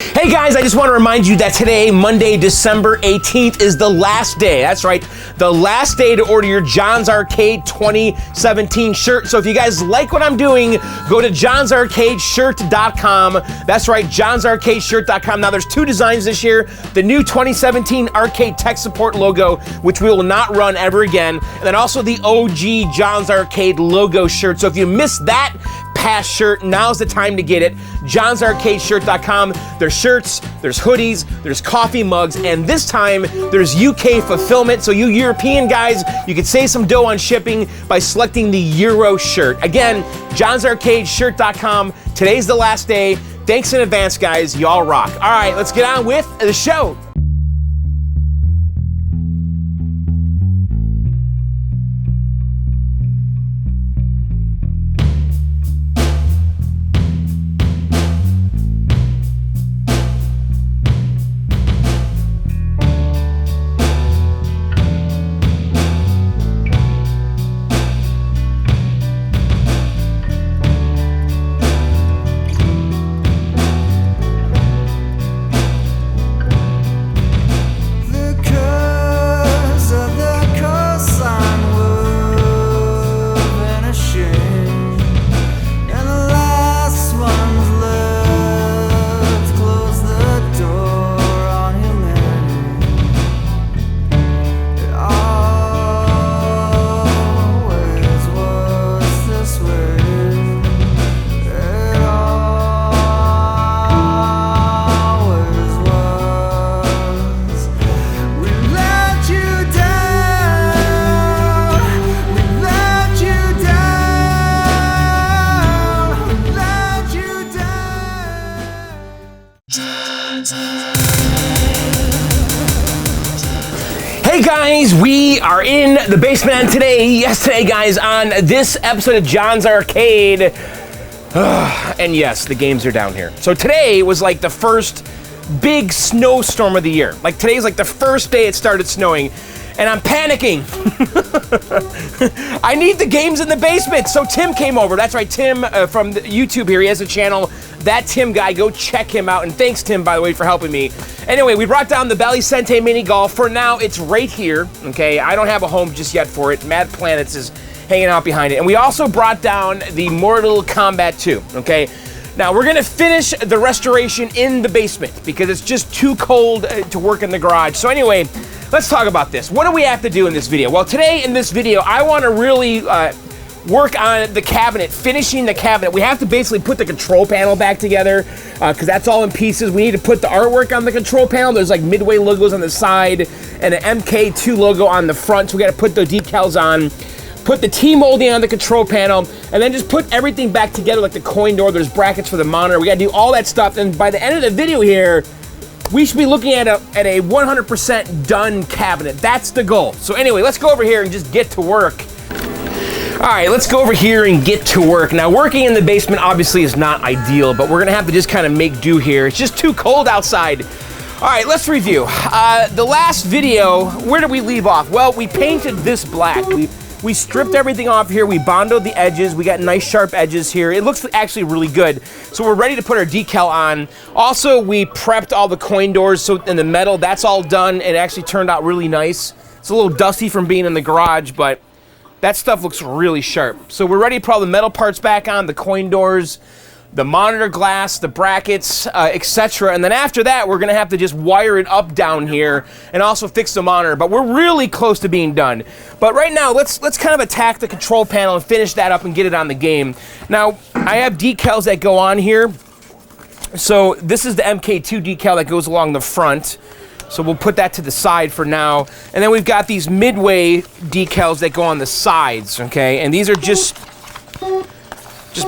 Hey guys, I just want to remind you that today, Monday, December 18th, is the last day. That's right, the last day to order your John's Arcade 2017 shirt. So if you guys like what I'm doing, go to johnsarcadeshirt.com. That's right, johnsarcadeshirt.com. Now there's two designs this year. The new 2017 Arcade Tech Support logo, which we will not run ever again. And then also the OG John's Arcade logo shirt. So if you missed that past shirt, now's the time to get it. johnsarcadeshirt.com. There's shirts, there's hoodies, there's coffee mugs, and this time there's UK fulfillment. So you European guys, you can save some dough on shipping by selecting the Euro shirt. Again, johnsarcadeshirt.com. Today's the last day. Thanks in advance, guys. Y'all rock. All right, let's get on with the show. Hey guys, we are in the basement today, guys, on this episode of John's Arcade. And yes, the games are down here. So today was like the first big snowstorm of the year. Like today's like the first day it started snowing, and I'm panicking. I need the games in the basement. So Tim came over. That's right, Tim from YouTube here. He has a channel. That Tim guy, go check him out. And thanks, Tim, by the way, for helping me. Anyway, we brought down the Bally Sente Mini Golf. For now, it's right here, okay? I don't have a home just yet for it. Mad Planets is hanging out behind it. And we also brought down the Mortal Kombat 2, okay? Now, we're gonna finish the restoration in the basement because it's just too cold to work in the garage. So anyway, let's talk about this. What do we have to do in this video? Well, today in this video, I wanna really work on the cabinet, finishing the cabinet. We have to basically put the control panel back together because that's all in pieces. We need to put the artwork on the control panel. There's like Midway logos on the side and an MK2 logo on the front. So we got to put the decals on, put the T-molding on the control panel, and then just put everything back together like the coin door. There's brackets for the monitor. We got to do all that stuff. And by the end of the video here, we should be looking at a 100% done cabinet. That's the goal. So anyway, let's go over here and just get to work. All right, let's go over here and get to work. Now, working in the basement obviously is not ideal, but we're gonna have to just kind of make do here. It's just too cold outside. All right, let's review. The last video, where did we leave off? Well, we painted this black. We stripped everything off here. We bondoed the edges. We got nice sharp edges here. It looks actually really good. So we're ready to put our decal on. Also, we prepped all the coin doors so in the metal. That's all done. It actually turned out really nice. It's a little dusty from being in the garage, but that stuff looks really sharp. So we're ready to put all the metal parts back on, the coin doors, the monitor glass, the brackets, etc. And then after that, we're gonna have to just wire it up down here and also fix the monitor. But we're really close to being done. But right now, let's kind of attack the control panel and finish that up and get it on the game. Now, I have decals that go on here. So this is the MK2 decal that goes along the front. So we'll put that to the side for now. And then we've got these Midway decals that go on the sides, okay? And these are just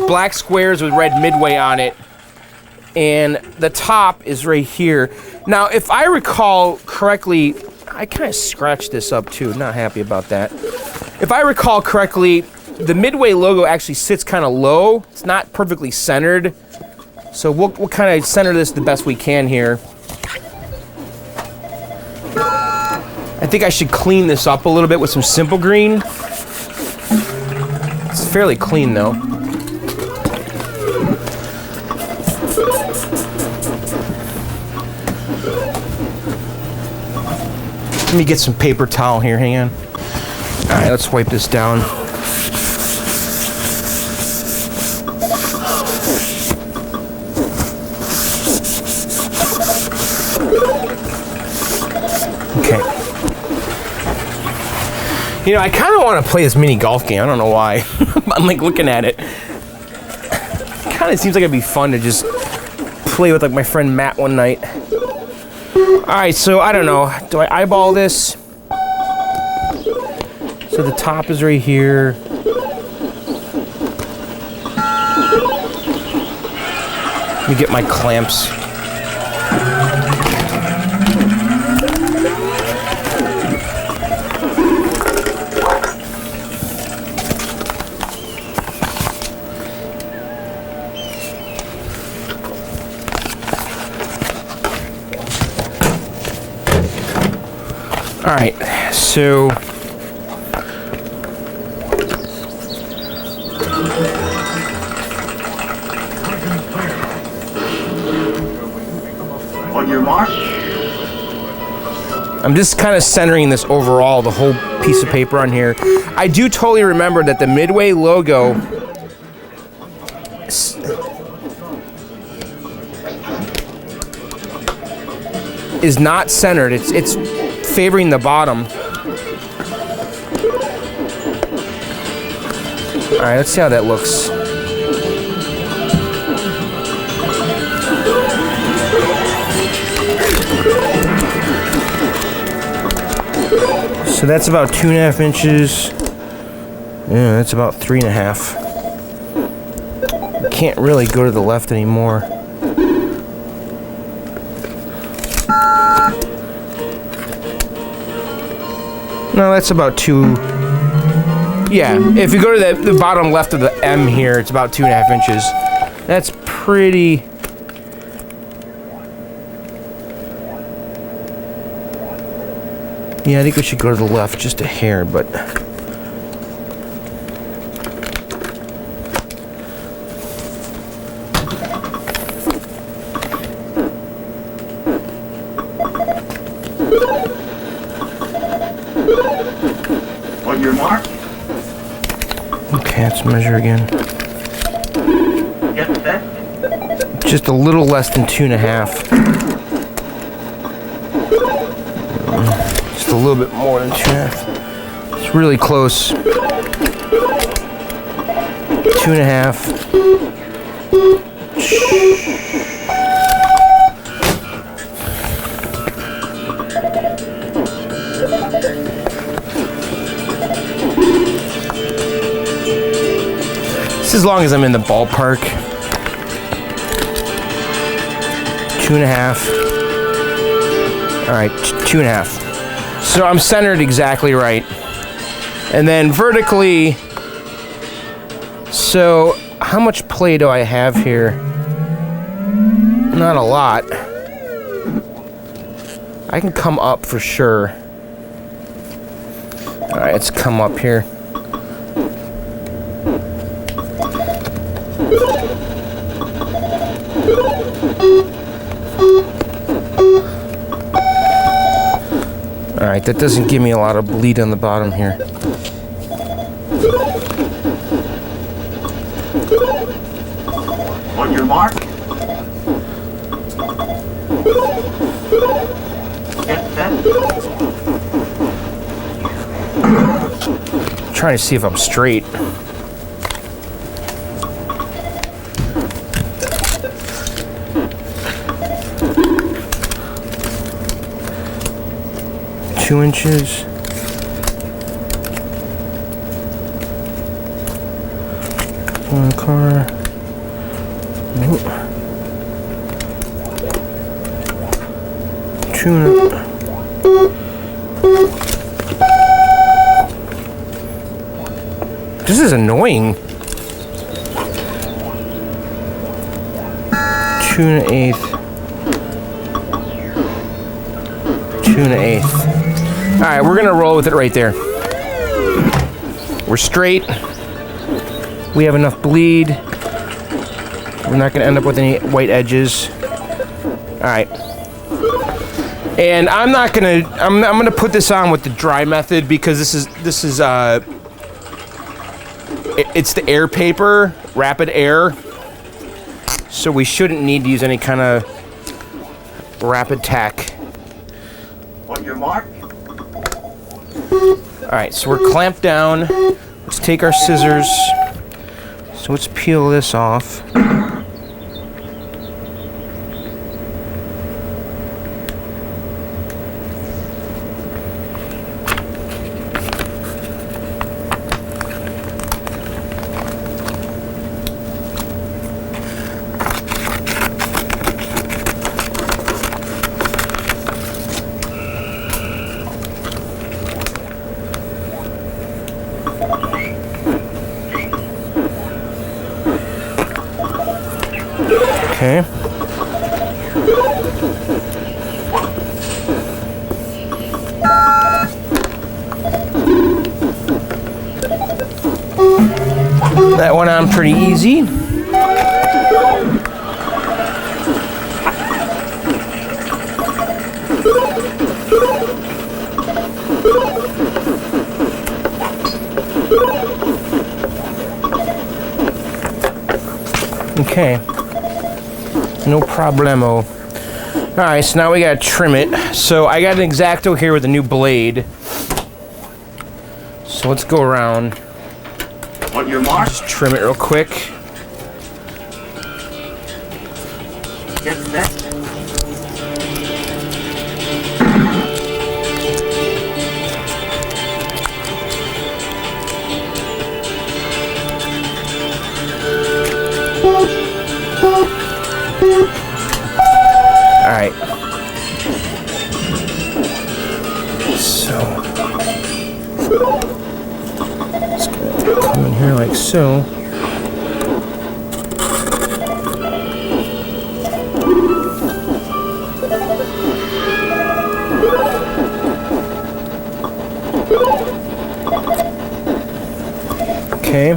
black squares with red Midway on it. And the top is right here. Now, if I recall correctly, I kind of scratched this up too, not happy about that. If I recall correctly, the Midway logo actually sits kind of low. It's not perfectly centered. So we'll kind of center this the best we can here. I think I should clean this up a little bit with some Simple Green. It's fairly clean though. Let me get some paper towel here, hang on. All right, let's wipe this down. Okay. You know, I kind of want to play this mini golf game. I don't know why. I'm like looking at it. Kind of seems like it'd be fun to just play with like my friend Matt one night. All right, so I don't know. Do I eyeball this? So the top is right here. Let me get my clamps. All right, so on your mark. I'm just kind of centering this overall, the whole piece of paper on here. I do totally remember that the Midway logo is not centered. It's favoring the bottom. All right, let's see how that looks. So that's about 2.5 inches. Yeah, that's about 3.5. Can't really go to the left anymore. No, that's about 2. Yeah, if you go to the bottom left of the M here, it's about 2.5 inches. That's pretty. Yeah, I think we should go to the left just a hair, but. On your mark. Okay, let's measure again. Get set. Just a little less than 2.5. Just a little bit more than 2.5. It's really close. 2.5. As long as I'm in the ballpark. 2.5. All right, 2.5. So I'm centered exactly right. And then vertically, so how much play do I have here? Not a lot. I can come up for sure. All right, let's come up here. Alright, that doesn't give me a lot of bleed on the bottom here. On your mark. Get set. I'm trying to see if I'm straight. Two inches. One car. Nope. 2. This is annoying. 2 1/8. All right, we're gonna roll with it right there. We're straight. We have enough bleed. We're not gonna end up with any white edges. All right. And I'm not gonna. I'm gonna put this on with the dry method because this is it's the air paper, rapid air. So we shouldn't need to use any kind of rapid tack. On your mark. All right, so we're clamped down. Let's take our scissors. So let's peel this off. Okay. That went on pretty easy. Okay. No problemo. Alright, so now we gotta trim it. So I got an X-Acto here with a new blade. So let's go around. On your mark. Just trim it real quick. Get set. Alright. So it's gonna come in here like so. Okay.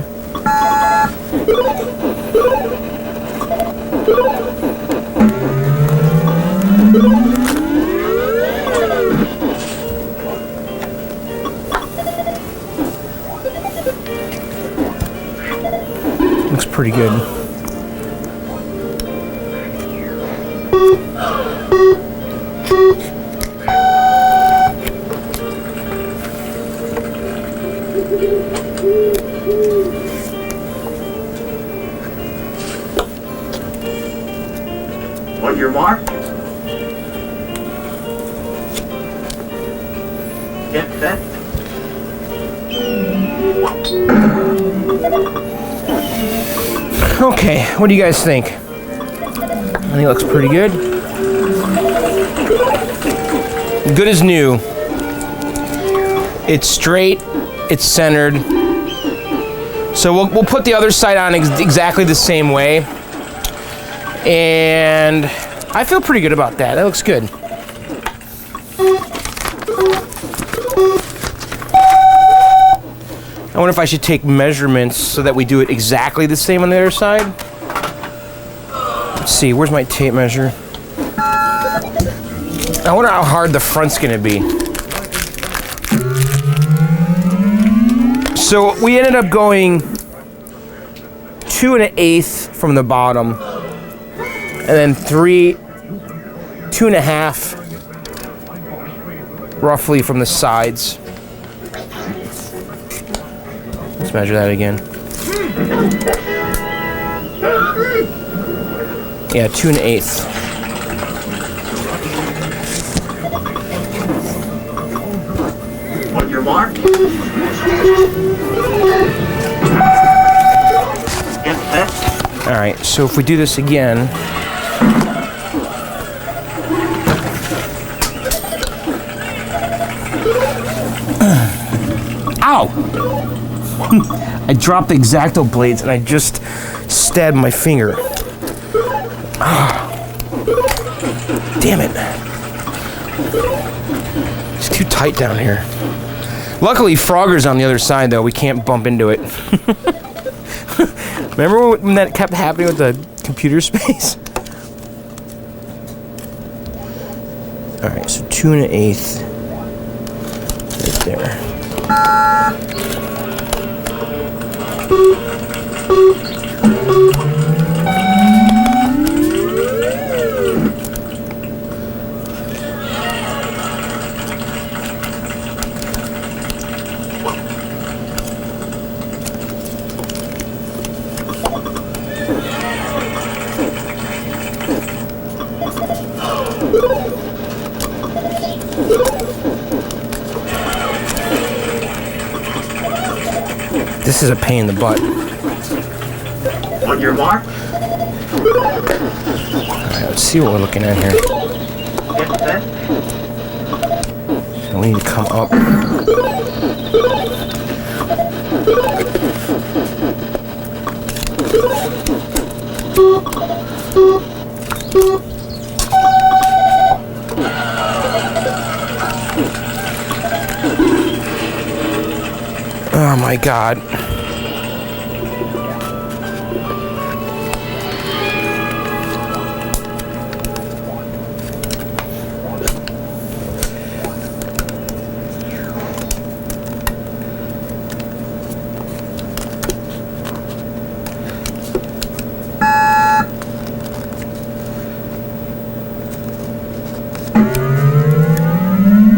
Looks pretty good. On your mark. Get set. Okay, what do you guys think? I think it looks pretty good. Good as new. It's straight, it's centered. So we'll put the other side on exactly the same way. And I feel pretty good about that. That looks good. I wonder if I should take measurements so that we do it exactly the same on the other side. Let's see, where's my tape measure? I wonder how hard the front's gonna be. So we ended up going 2 1/8 from the bottom, and then 2.5 roughly from the sides. Let's measure that again. Yeah, 2 1/8. On your mark. Get set. All right, so if we do this again, ow! I dropped the X-Acto blades and I just stabbed my finger. Ah. Damn it. It's too tight down here. Luckily, Frogger's on the other side, though. We can't bump into it. Remember when that kept happening with the computer space? Alright, so 2 1/8 right there. This is a pain in the butt. On your mark, Alright, let's see what we're looking at here. get set. So we need to come up. Oh my God.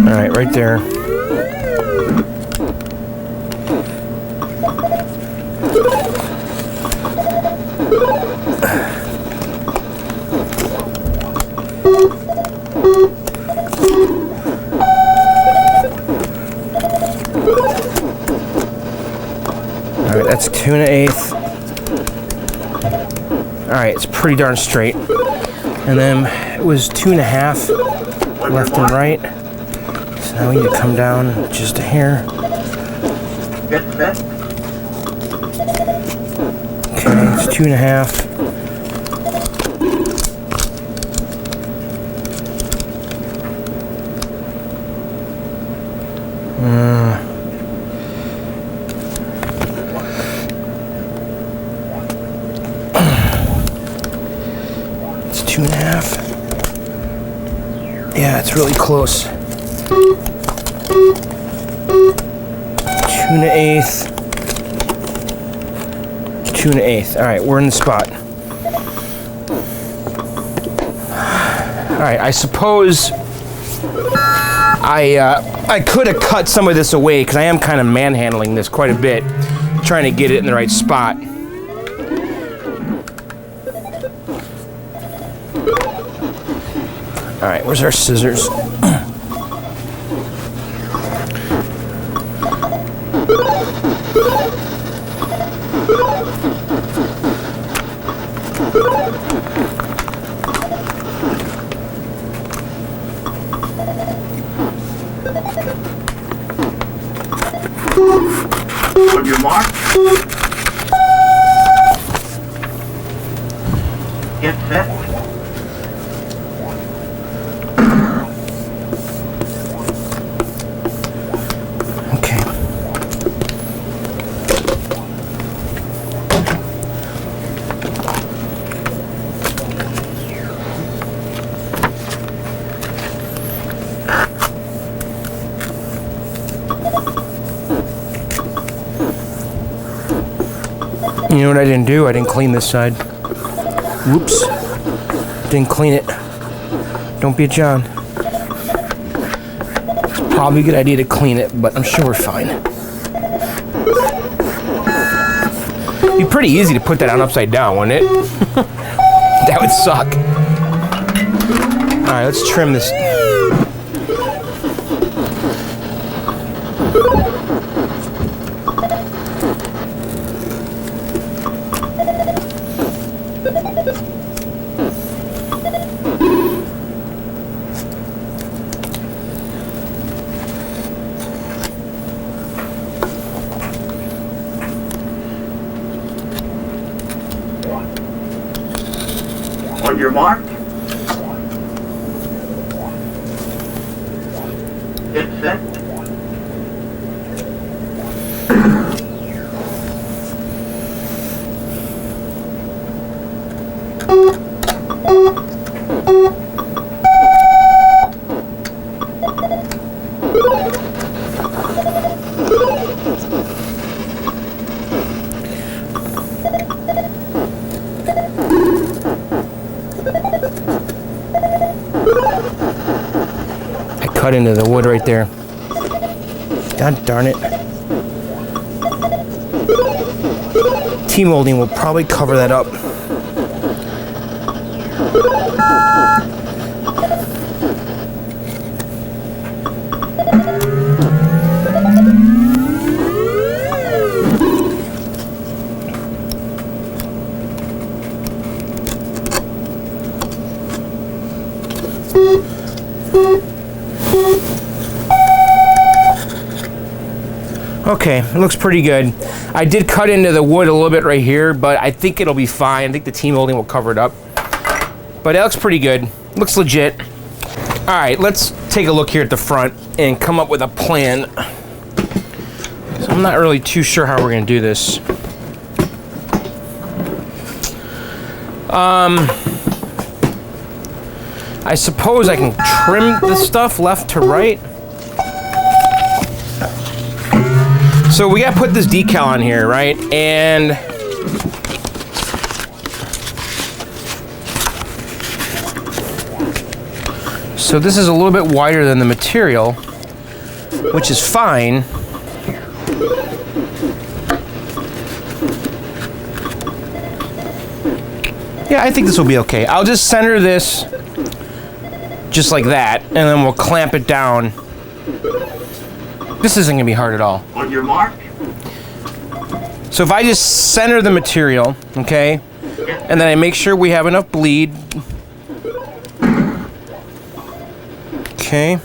All right, right there. All right, that's 2 1/8. All right, it's pretty darn straight. And then it was 2 1/2 left and right. So now we need to come down just a hair. Get set. Okay, it's 2 1/2. It's 2 1/2. Yeah, it's really close. 2 1/8. 2 1/8. All right, we're in the spot. All right, I suppose I could have cut some of this away because I am kind of manhandling this quite a bit, trying to get it in the right spot. All right, where's our scissors? On your mark, get set. Okay. You know what I didn't do? I didn't clean this side. Whoops. Didn't clean it. Don't be a John. It's probably a good idea to clean it, but I'm sure we're fine. It'd be pretty easy to put that on upside down, wouldn't it? That would suck. Alright, let's trim this. On your mark, get set. cut into the wood right there. God darn it. T-molding will probably cover that up. Okay, it looks pretty good. I did cut into the wood a little bit right here, but I think it'll be fine. I think the T-molding will cover it up. But it looks pretty good. Looks legit. All right, let's take a look here at the front and come up with a plan. So I'm not really too sure how we're gonna do this. I suppose I can trim the stuff left to right. So we gotta put this decal on here, right? And so this is a little bit wider than the material, which is fine. Yeah, I think this will be okay. I'll just center this just like that, and then we'll clamp it down. This isn't gonna be hard at all. On your mark. So if I just center the material, okay, and then I make sure we have enough bleed. Okay.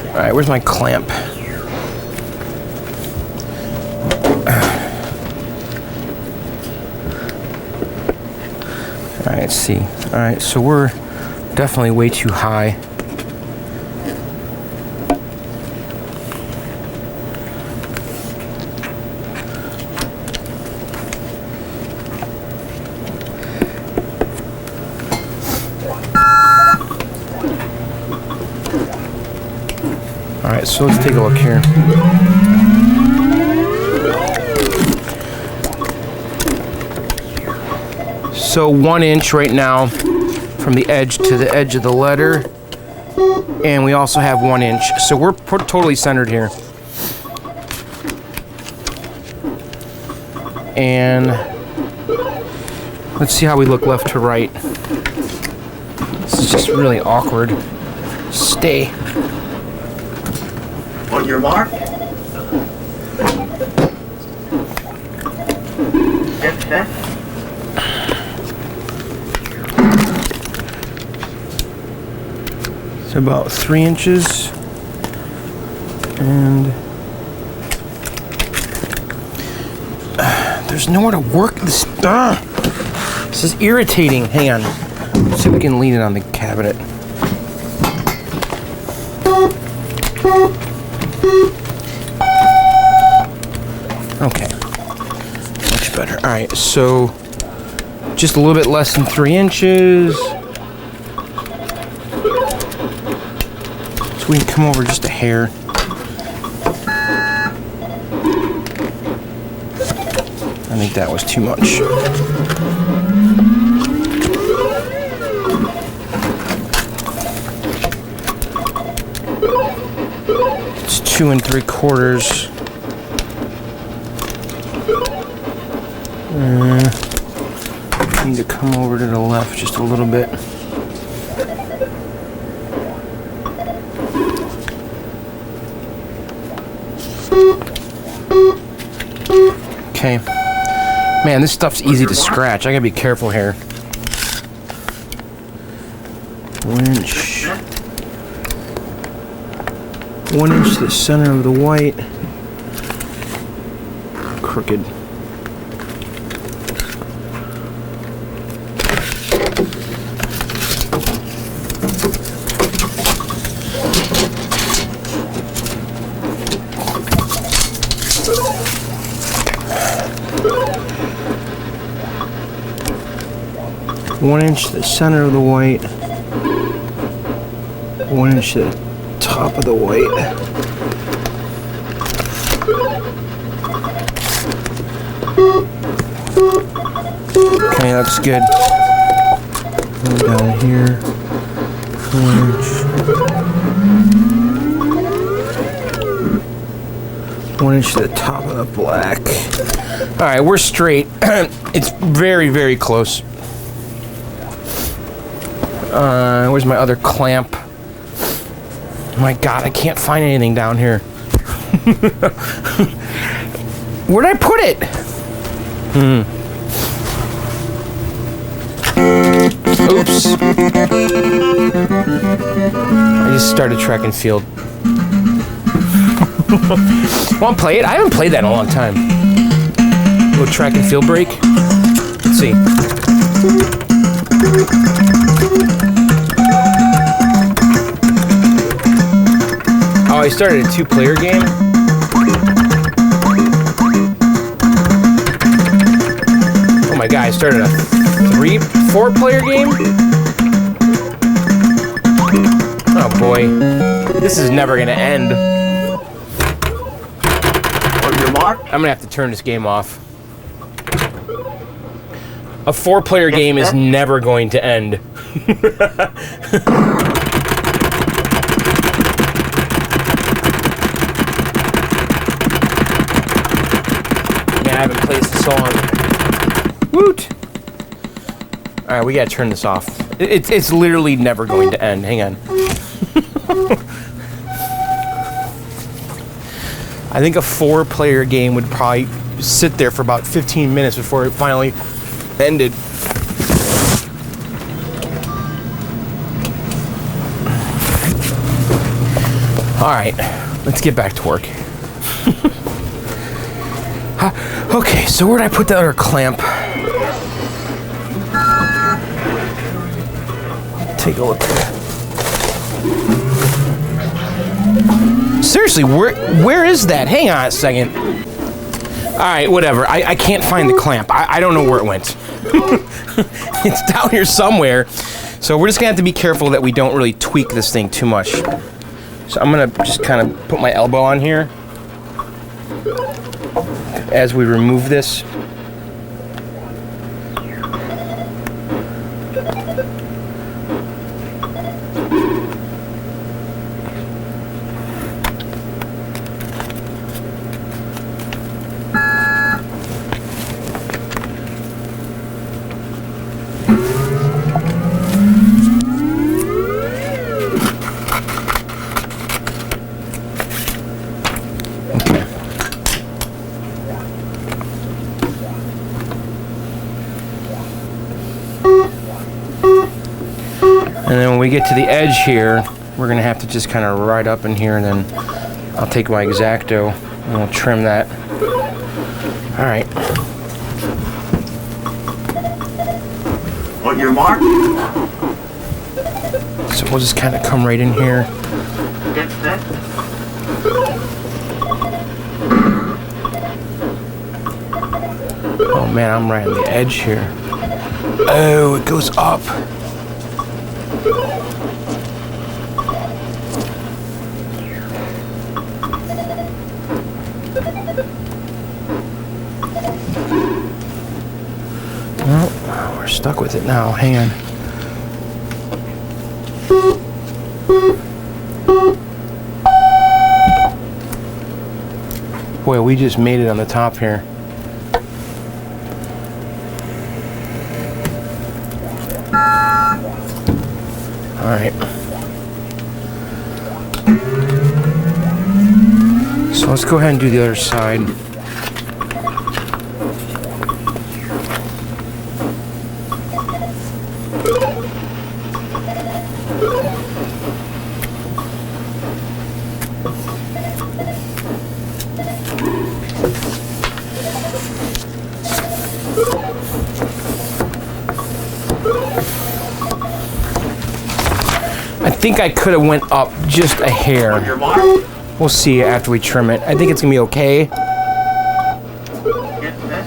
All right, where's my clamp? All right, let's see. All right, so we're definitely way too high. All right, so let's take a look here. So 1 inch right now from the edge to the edge of the letter, and we also have 1 inch. So we're totally centered here. And let's see how we look left to right. This is just really awkward. Stay. On your mark. Get set. It's about 3 inches. And there's nowhere to work this. This is irritating. Hang on. Let's see if we can lean it on the cabinet. Okay. Much better. All right, so just a little bit less than 3 inches. So we can come over just a hair. I think that was too much. It's 2 3/4. Need to come over to the left just a little bit. Okay. Man, this stuff's easy to scratch. I gotta be careful here. 1 inch. 1 inch to the center of the white. Crooked. One inch to the center of the white, 1 inch to the top of the white. Okay, looks good. Down here. 1 inch. 1 inch to the top of the black. All right, we're straight. It's very, very close. Where's my other clamp? Oh my God, I can't find anything down here. Where'd I put it? Oops. I just started track and field. Want to play it? I haven't played that in a long time. A little track and field break. Let's see. Oh, I started a 2-player game. Oh my God, I started a 4-player game? Oh boy. This is never gonna end. On your mark. I'm gonna have to turn this game off. A 4-player game is never going to end. Man, I haven't played this song. Woot! Alright, we gotta turn this off. It's literally never going to end. Hang on. I think a 4-player game would probably sit there for about 15 minutes before it finally ended. Alright, let's get back to work. Okay, so where'd I put the other clamp? Take a look. Seriously, where is that? Hang on a second. Alright, whatever. I can't find the clamp. I don't know where it went. It's down here somewhere. So we're just gonna have to be careful that we don't really tweak this thing too much. So I'm gonna just kind of put my elbow on here as we remove this. And then when we get to the edge here, we're gonna have to just kind of ride up in here, and then I'll take my X-Acto and we'll trim that. All right. On your mark. So we'll just kind of come right in here. Get set. Oh man, I'm right on the edge here. Oh, it goes up. Well, we're stuck with it now. Hang on. Boy, we just made it on the top here. All right. So let's go ahead and do the other side. I think I could have went up just a hair. On your mark. We'll see after we trim it. I think it's gonna be okay. Get set.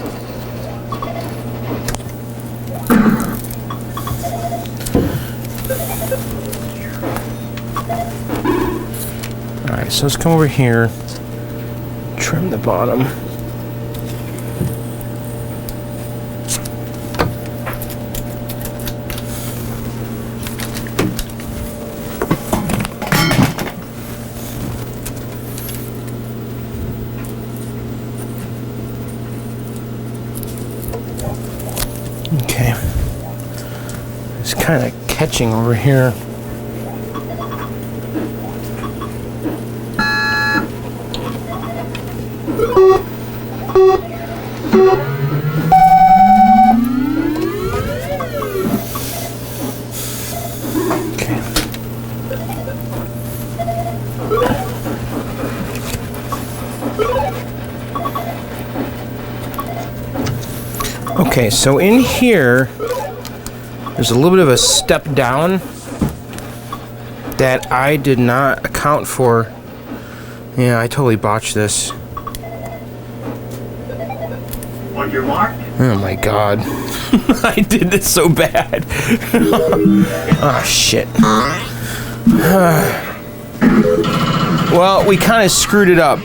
All right, so let's come over here, trim the bottom. Okay. It's kind of catching over here. Okay, so in here, there's a little bit of a step down that I did not account for. Yeah, I totally botched this. On your mark. Oh my god. I did this so bad. Oh shit. Well, we kind of screwed it up.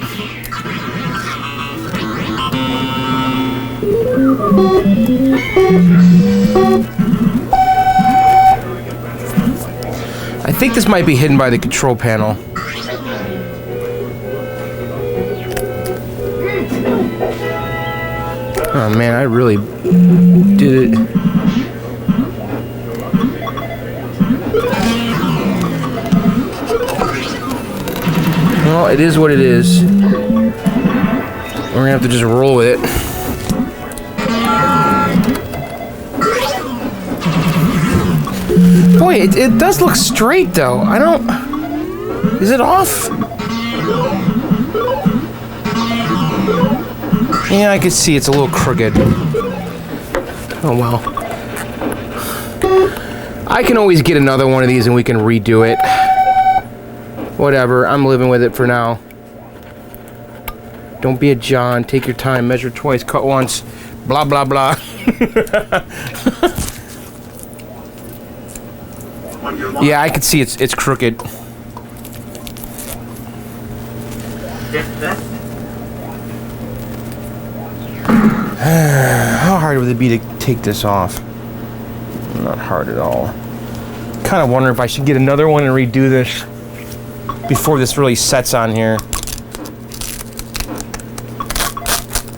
I think this might be hidden by the control panel. Oh man, I really did it. Well, it is what it is. We're gonna have to just roll with it. Boy, it does look straight though. I don't... Is it off? Yeah, I can see it's a little crooked. Oh well. I can always get another one of these and we can redo it. Whatever, I'm living with it for now. Don't be a John, take your time, measure twice, cut once, blah blah blah. Yeah, I can see it's crooked. How hard would it be to take this off? Not hard at all. Kind of wonder if I should get another one and redo this before this really sets on here.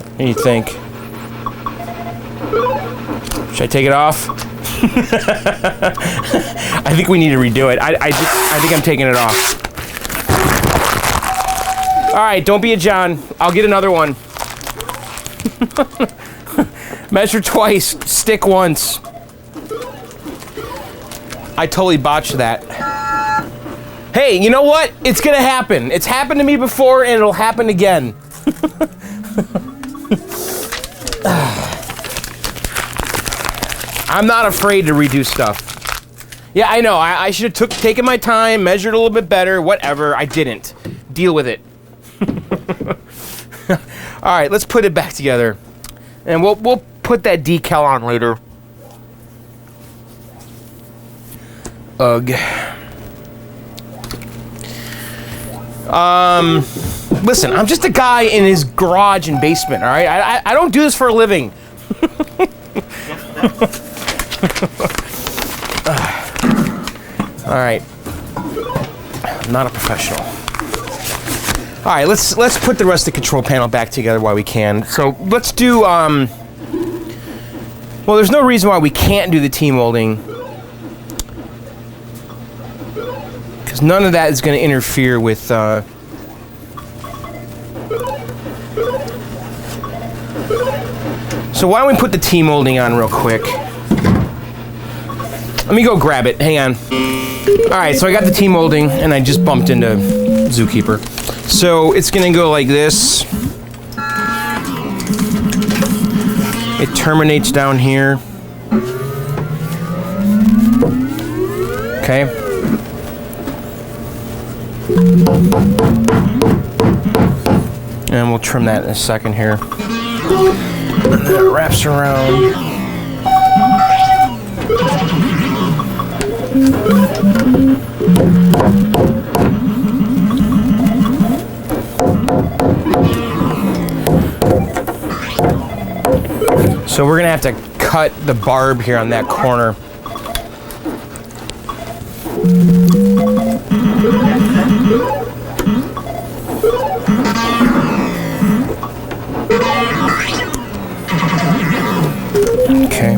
What do you think? Should I take it off? I think we need to redo it. I think I'm taking it off. Alright, don't be a John. I'll get another one. Measure twice, stick once. I totally botched that. Hey, you know what? It's gonna happen. It's happened to me before and it'll happen again. I'm not afraid to redo stuff. Yeah, I know. I should have taken my time, measured a little bit better, whatever. I didn't. Deal with it. All right, let's put it back together. And we'll put that decal on later. Ugh. Listen, I'm just a guy in his garage and basement, all right? I don't do this for a living. All right. I'm not a professional. All right, let's put the rest of the control panel back together while we can. So let's do, well, there's no reason why we can't do the T-molding. Because none of that is going to interfere with, So why don't we put the T-molding on real quick? Let me go grab it. Hang on. All right, so I got the T-molding, and I just bumped into Zookeeper. So it's going to go like this. It terminates down here. Okay. And we'll trim that in a second here. And then it wraps around. So we're gonna have to cut the barb here on that corner. Okay.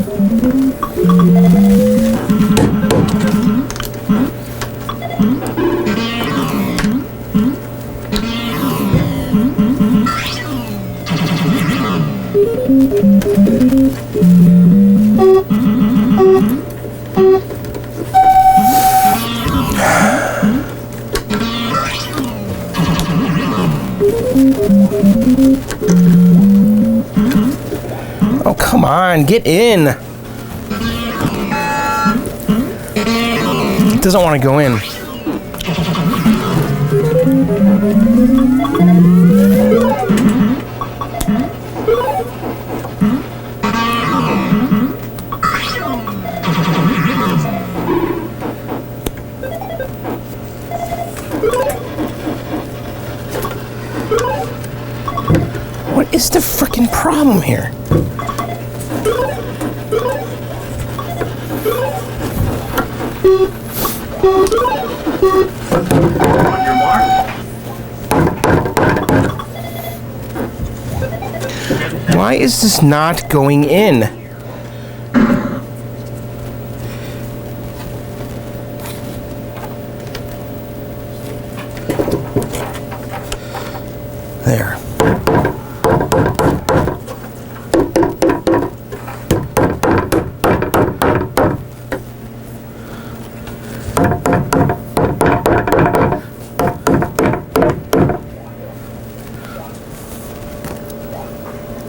Come on, get in. It doesn't want to go in. What is the freaking problem here? On your mark. Why is this not going in? There.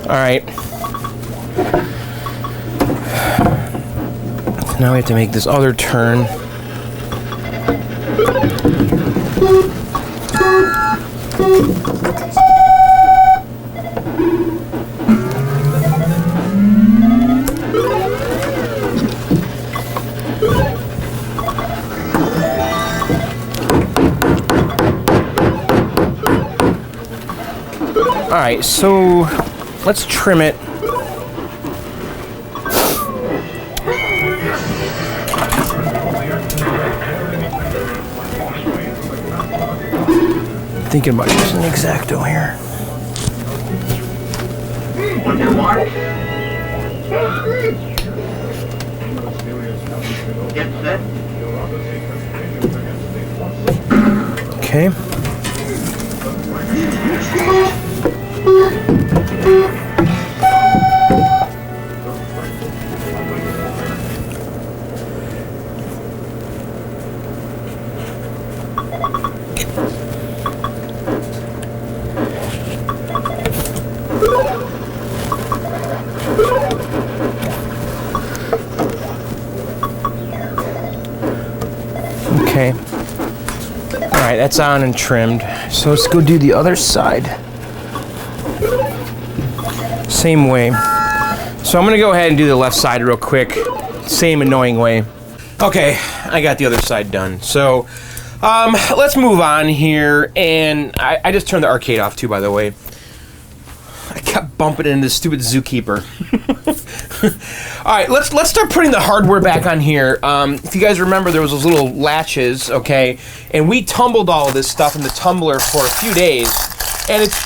All right. Now we have to make this other turn. All right, so let's trim it. Thinking about using an X-Acto here. On your mark. Get set. Okay. Okay. Alright, that's on and trimmed. So let's go do the other side. Same way. So I'm gonna go ahead and do the left side real quick. Same annoying way. Okay, I got the other side done. So let's move on here. And I just turned the arcade off too, by the way. I kept bumping into this stupid Zookeeper. All right, let's start putting the hardware back on here. If you guys remember, there was those little latches, okay? And we tumbled all of this stuff in the tumbler for a few days. And it's,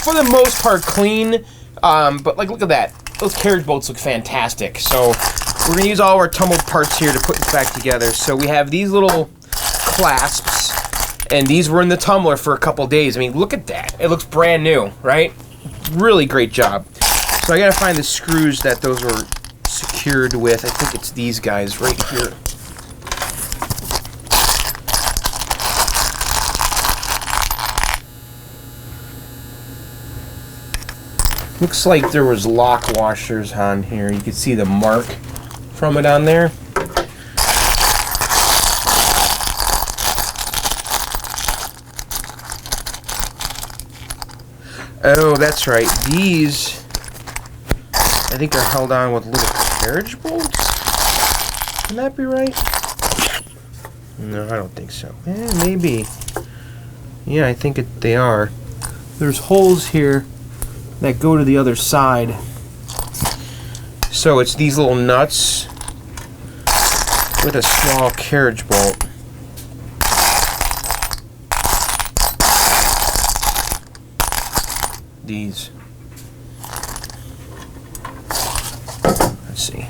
for the most part, clean. But, like, look at that. Those carriage bolts look fantastic. So we're going to use all of our tumbled parts here to put this back together. So we have these little clasps. And these were in the tumbler for a couple days. I mean, look at that. It looks brand new, right? Really great job. So I gotta find the screws that those were secured with. I think it's these guys right here. Looks like there was lock washers on here. You can see the mark from it on there. Oh, that's right. These, I think, are held on with little carriage bolts. Can that be right? No, I don't think so. Maybe. Yeah, I think they are. There's holes here that go to the other side. So it's these little nuts with a small carriage bolt. These. Let's see.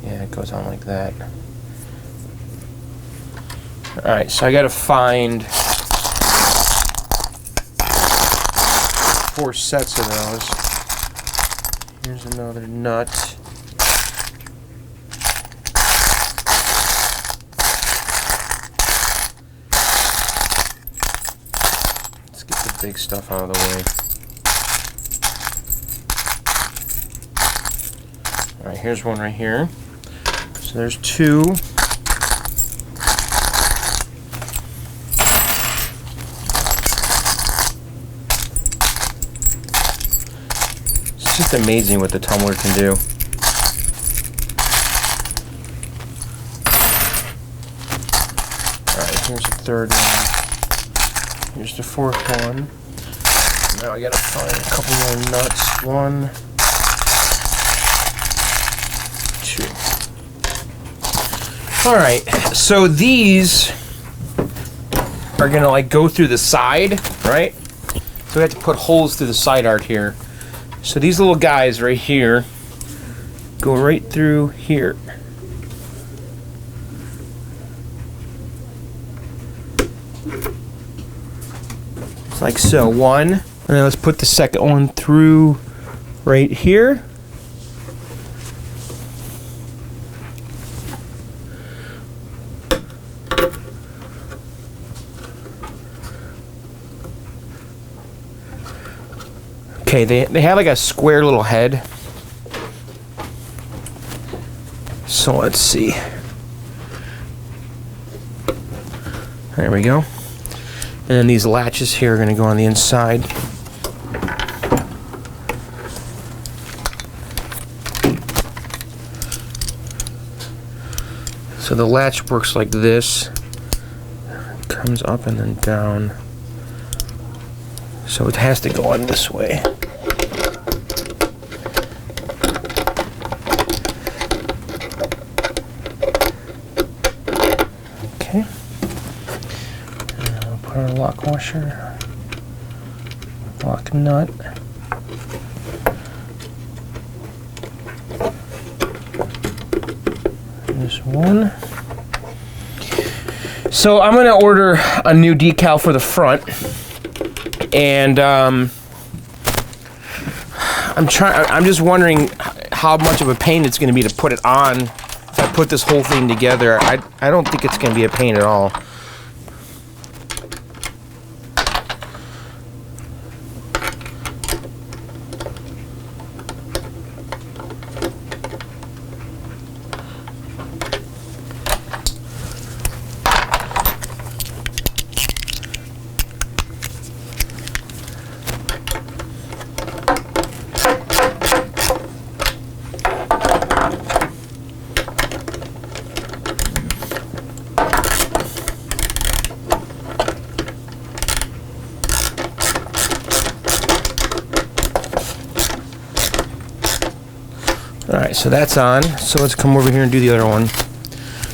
Yeah, it goes on like that. Alright, so I gotta find 4 sets of those. Here's another nut. Big stuff out of the way. All right, here's one right here. So there's two. It's just amazing what the tumbler can do. All right, here's the third one. Here's the fourth one. Now I gotta find a couple more nuts. One, two. All right, so these are gonna like go through the side, right? So we have to put holes through the side art here. So these little guys right here go right through here. Like so. One, and then let's put the second one through right here. Okay, they have like a square little head. So let's see. There we go. And then these latches here are going to go on the inside. So the latch works like this. Comes up and then down. So it has to go on this way. Okay. Our lock washer, lock nut. There's one. So I'm gonna order a new decal for the front, and I'm just wondering how much of a pain it's gonna be to put it on. If I put this whole thing together, I don't think it's gonna be a pain at all. Alright, so that's on. So let's come over here and do the other one.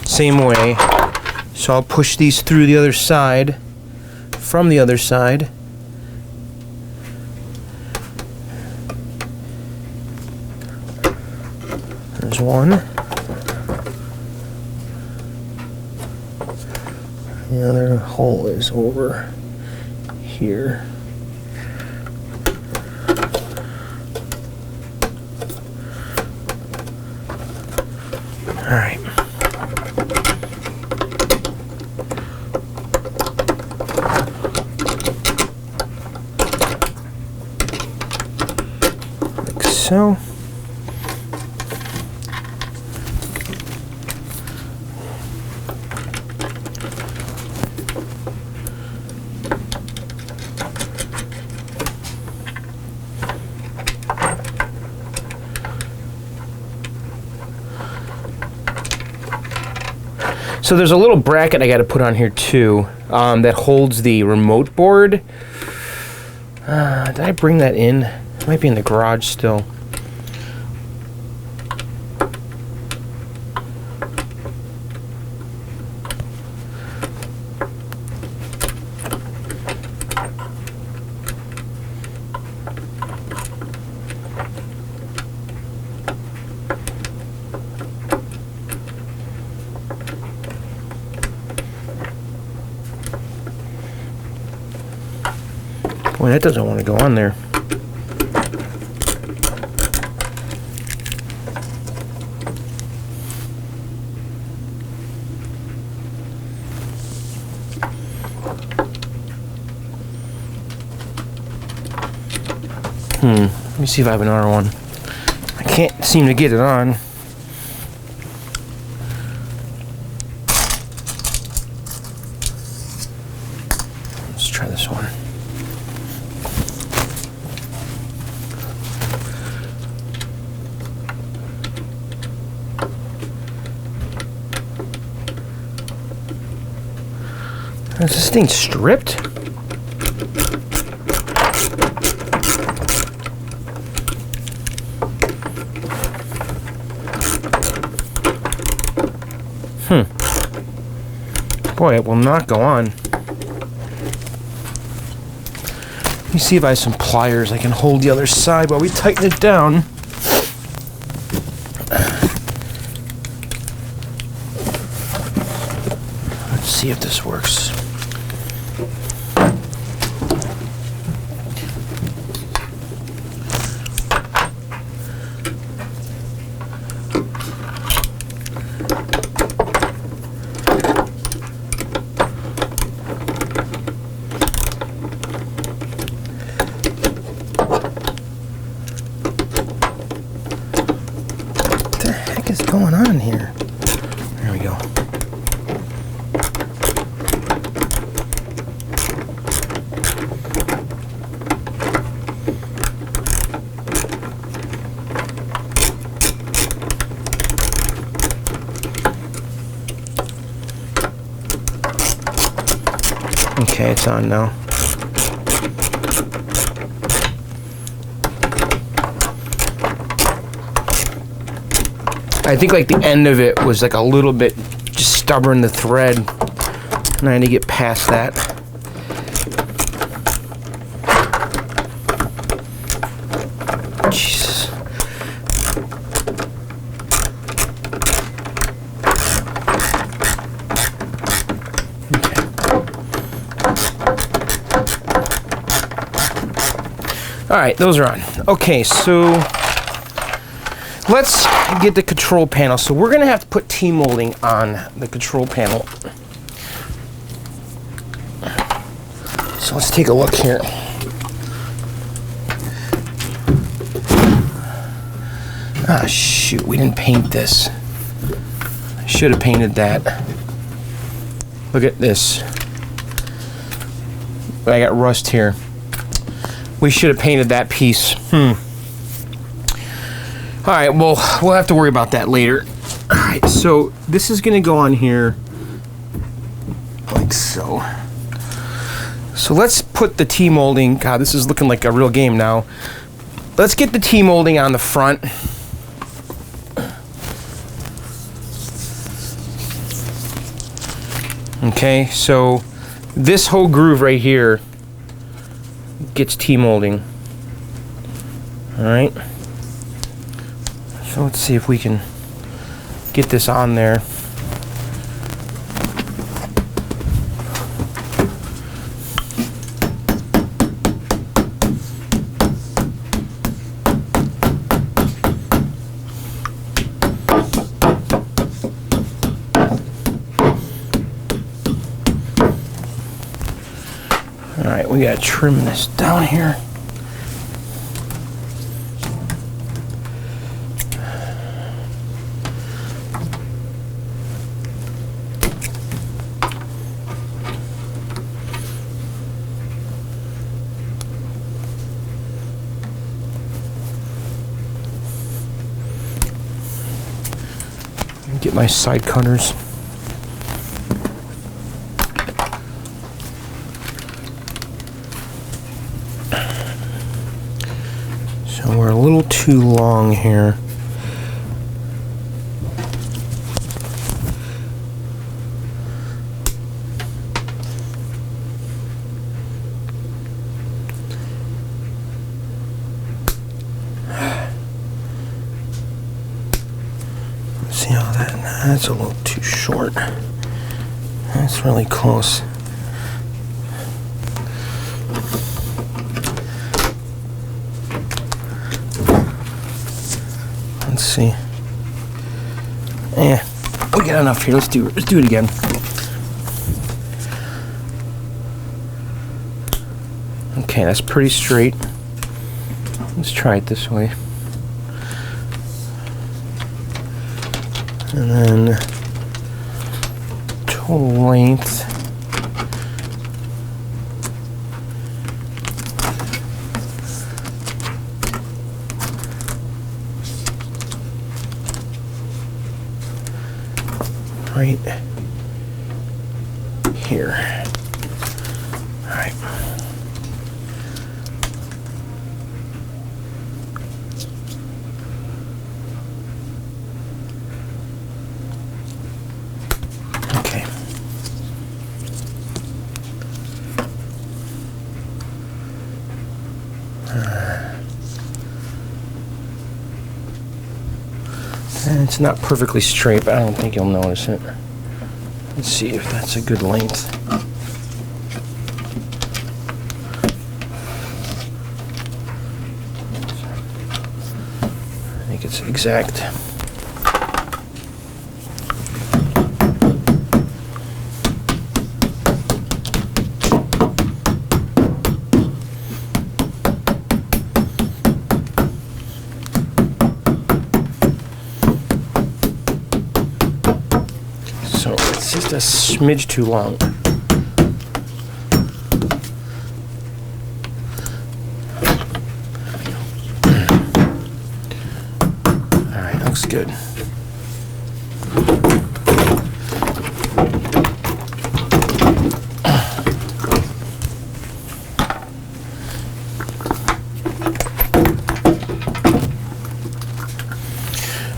Same way. So I'll push these through the other side, from the other side. There's one. The other hole is over here. All right. Like so. So there's a little bracket I got to put on here too that holds the remote board. Did I bring that in? It might be in the garage still. Boy, that doesn't want to go on there. Let me see if I have another one. I Can't seem to get it on. Let's try this one. Is this thing stripped? Boy, it will not go on. Let me see if I have some pliers I can hold the other side while we tighten it down. Let's see if this works. What is going on here? There we go. Okay, it's on now. I think like the end of it was like a little bit just stubborn, the thread, and I had to get past that. Jesus. Okay. All right, those are on. Okay, so let's get the control panel. So we're gonna have to put T-molding on the control panel. So let's take a look here. Ah, shoot, we didn't paint this. I should have painted that. Look at this. I got rust here. We should have painted that piece. All right, well, we'll have to worry about that later. All right, so this is gonna go on here like so. So let's put the T-molding. God, this is looking like a real game now. Let's get the T-molding on the front. Okay, so this whole groove right here gets T-molding. All right. So let's see if we can get this on there. All right, we gotta trim this down here. Get my side cutters. So we're a little too long here. See how that's a little too short. That's really close. Let's see. Yeah, we got enough here. Let's do it again. Okay, that's pretty straight. Let's try it this way. And then total length. Right here. All right. Okay. And it's not perfectly straight, but I don't think you'll notice it. Let's see if that's a good length. I think it's exact. So it's just a smidge too long. All right, looks good.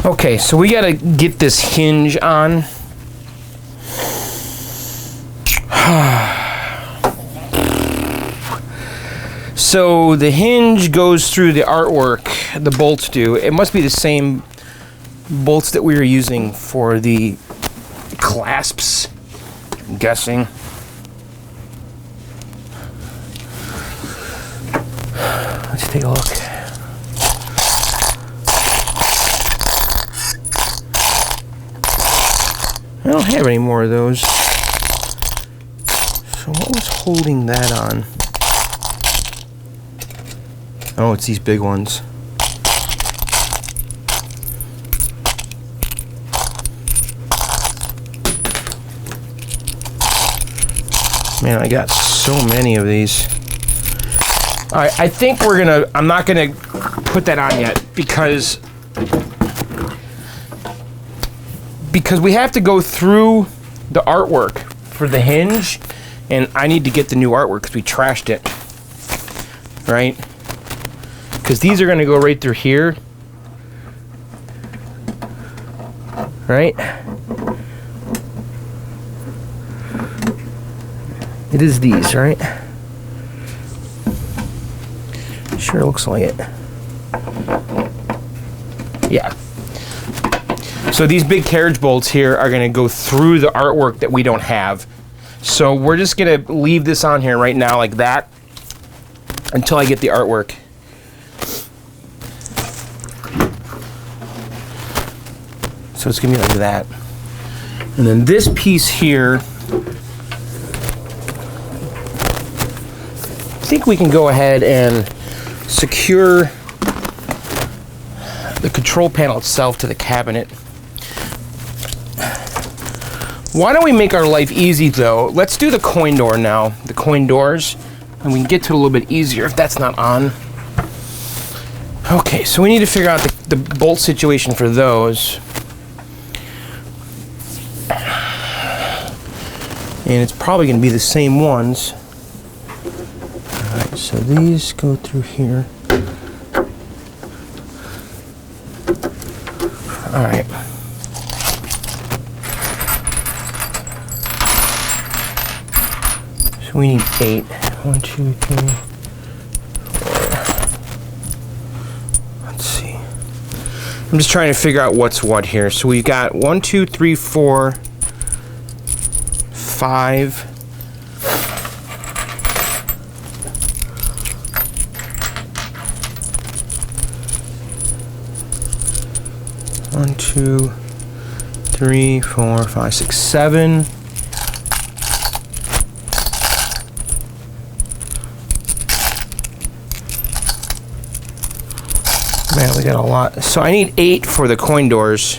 Okay, so we gotta get this hinge on. So the hinge goes through the artwork, the bolts do. It must be the same bolts that we were using for the clasps, I'm guessing. Let's take a look. I don't have any more of those. So what was holding that on? Oh, it's these big ones. Man, I got so many of these. All right, I think I'm not gonna put that on yet because we have to go through the artwork for the hinge, and I need to get the new artwork because we trashed it, right? Because these are going to go right through here, right? It is these, right? Sure looks like it. Yeah. So these big carriage bolts here are going to go through the artwork that we don't have. So we're just going to leave this on here right now like that until I get the artwork. So it's going to be like that. And then this piece here, I think we can go ahead and secure the control panel itself to the cabinet. Why don't we make our life easy though? Let's do the coin door now, the coin doors, and we can get to it a little bit easier if that's not on. Okay, so we need to figure out the bolt situation for those. And it's probably going to be the same ones. Alright, so these go through here. Alright. So we need 8. 1, 2, 3, 4. Let's see. I'm just trying to figure out what's what here. So we've got 1, 2, 3, 4, 5. One, 2, 3, 4, 5, 6, 7. Man, we got a lot. So I need 8 for the coin doors.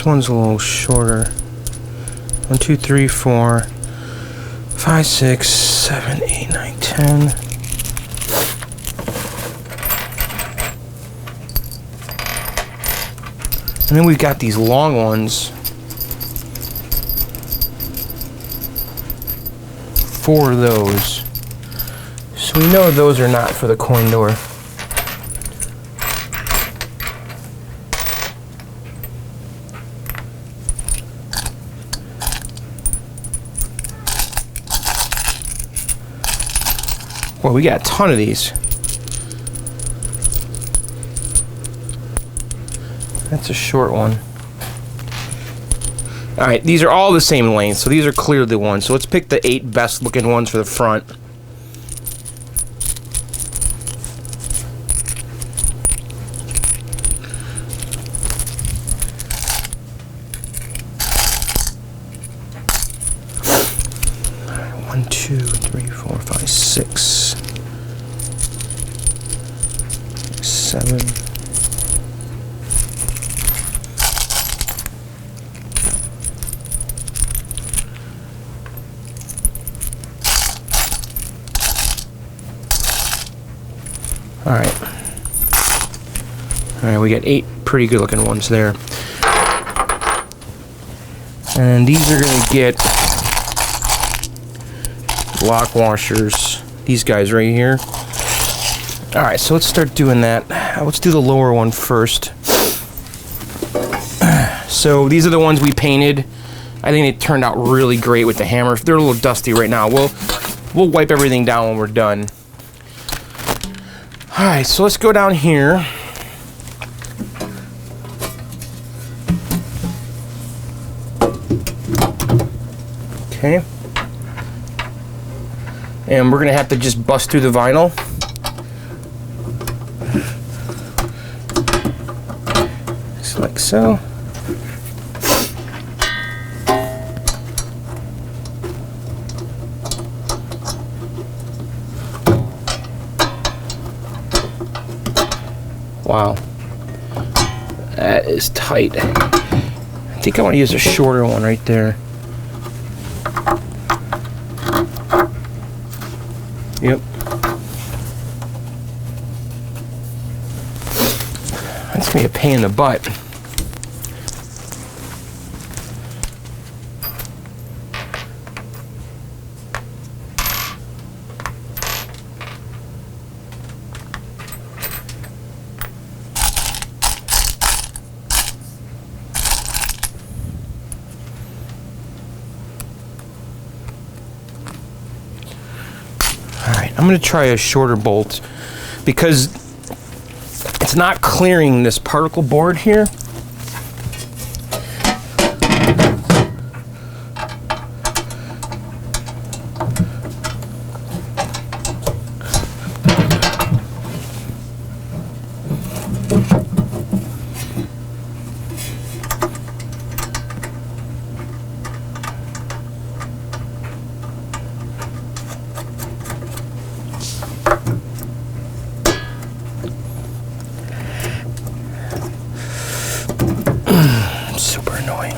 this one's a little shorter. 1, 2, 3, 4, 5, 6, 7, 8, 9, 10. And then we've got these long ones. 4 of those. So we know those are not for the coin door. Well, we got a ton of these. That's a short one. All right, these are all the same length, so these are clearly the ones. So let's pick the 8 best looking ones for the front. All right, 1, 2, 3, 4, 5, 6, 7. All right, we got 8 pretty good looking ones there. And these are gonna get lock washers. These guys right here. All right, so let's start doing that. Let's do the lower one first. So these are the ones we painted. I think it turned out really great with the hammer. They're a little dusty right now. We'll wipe everything down when we're done. All right, so let's go down here. Okay. And we're gonna have to just bust through the vinyl. Just like so. Wow. That is tight. I think I want to use a shorter one right there. Yep. That's gonna be a pain in the butt. I'm going to try a shorter bolt because it's not clearing this particle board here. Super annoying.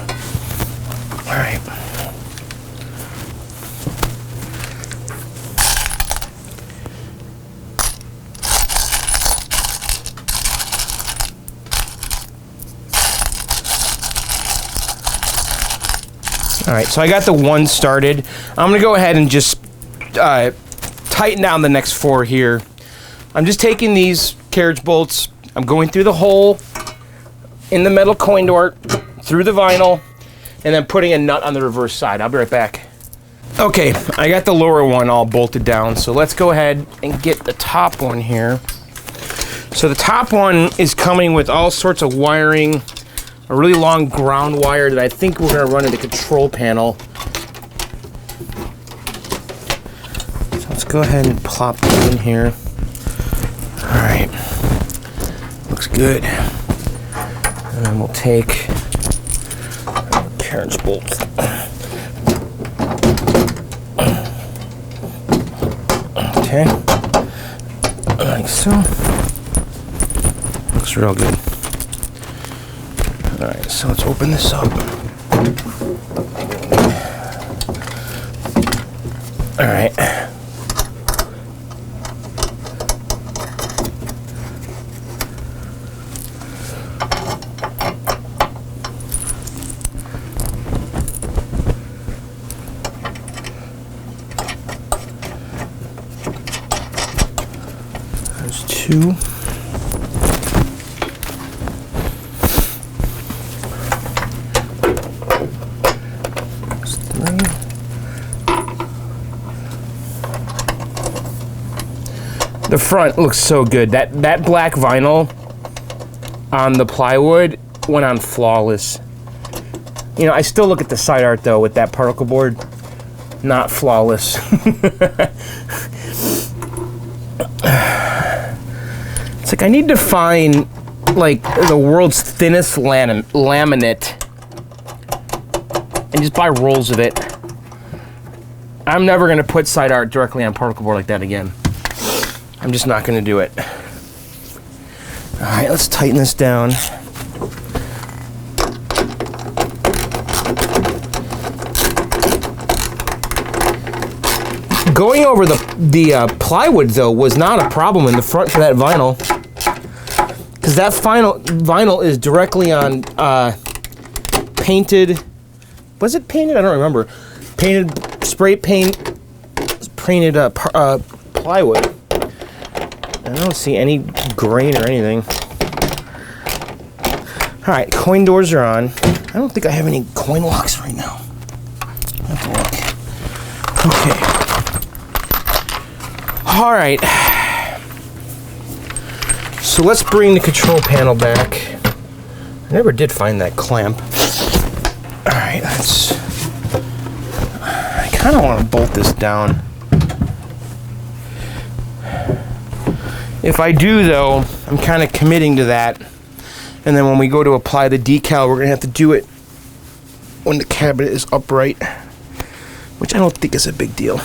All right. All right, so I got the one started. I'm gonna go ahead and just tighten down the next 4 here. I'm just taking these carriage bolts, I'm going through the hole in the metal coin door, through the vinyl, and then putting a nut on the reverse side. I'll be right back. Okay, I got the lower one all bolted down, so let's go ahead and get the top one here. So the top one is coming with all sorts of wiring, a really long ground wire that I think we're gonna run in the control panel. So let's go ahead and plop that in here. All right, looks good. And then we'll take a carriage bolt. Okay, like so. Looks real good. Alright, so let's open this up. Alright. There's 2. There's 3. The front looks so good. That black vinyl on the plywood went on flawless. You know, I still look at the side art though with that particle board. Not flawless. It's like I need to find like the world's thinnest laminate and just buy rolls of it. I'm never gonna put side art directly on particle board like that again. I'm just not gonna do it. All right, let's tighten this down. Going over the plywood though was not a problem in the front for that vinyl, because that vinyl is directly on painted. Was it painted? I don't remember. Painted spray paint, painted plywood. I don't see any grain or anything. All right, coin doors are on. I don't think I have any coin locks right now. I have to look. Okay. All right. So let's bring the control panel back. I never did find that clamp. All right, I kind of want to bolt this down. If I do, though, I'm kind of committing to that. And then when we go to apply the decal, we're going to have to do it when the cabinet is upright, which I don't think is a big deal.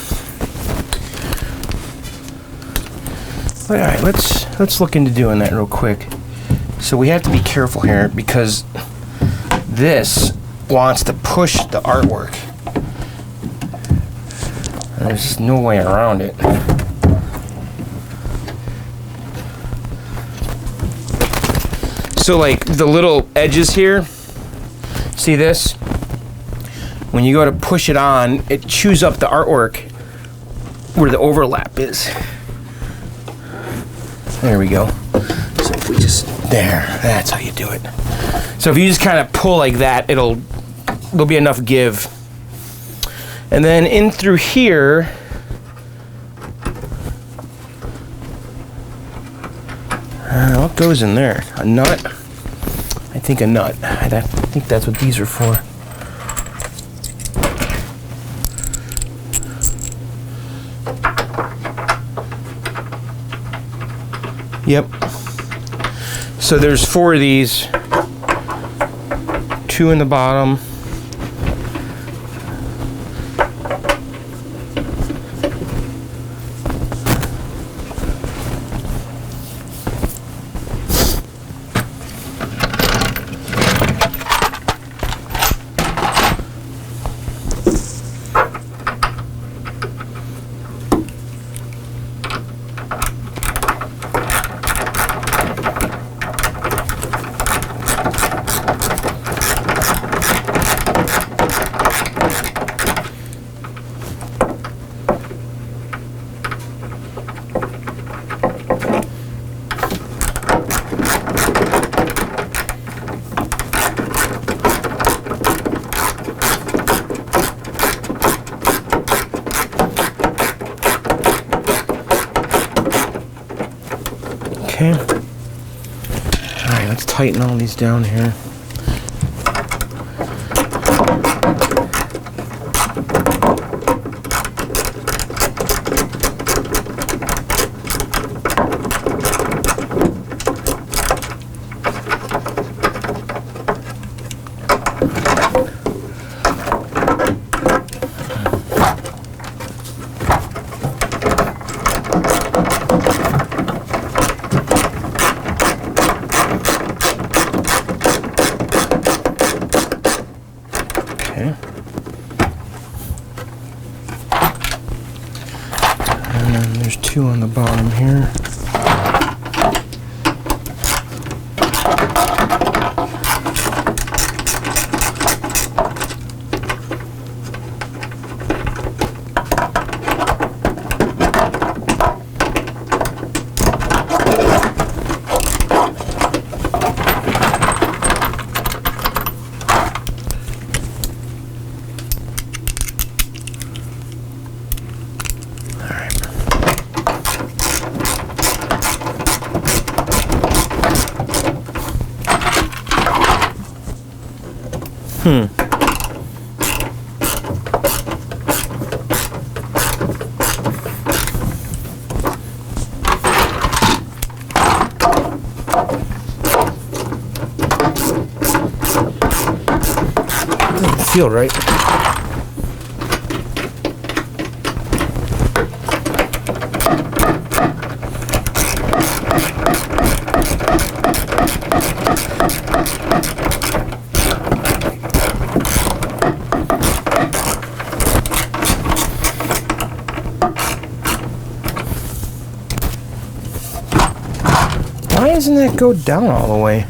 All right, let's look into doing that real quick. So we have to be careful here because this wants to push the artwork. And there's just no way around it. So like the little edges here, see this? When you go to push it on, it chews up the artwork where the overlap is. There we go. So if we just, that's how you do it. So if you just kind of pull like that, there'll be enough give. And then in through here, what goes in there? A nut? I think a nut. I think that's what these are for. Yep. So there's 4 of these. 2 in the bottom. Okay. Alright, let's tighten all these down here. there's 2 on the bottom here. Doesn't feel right. Why doesn't that go down all the way?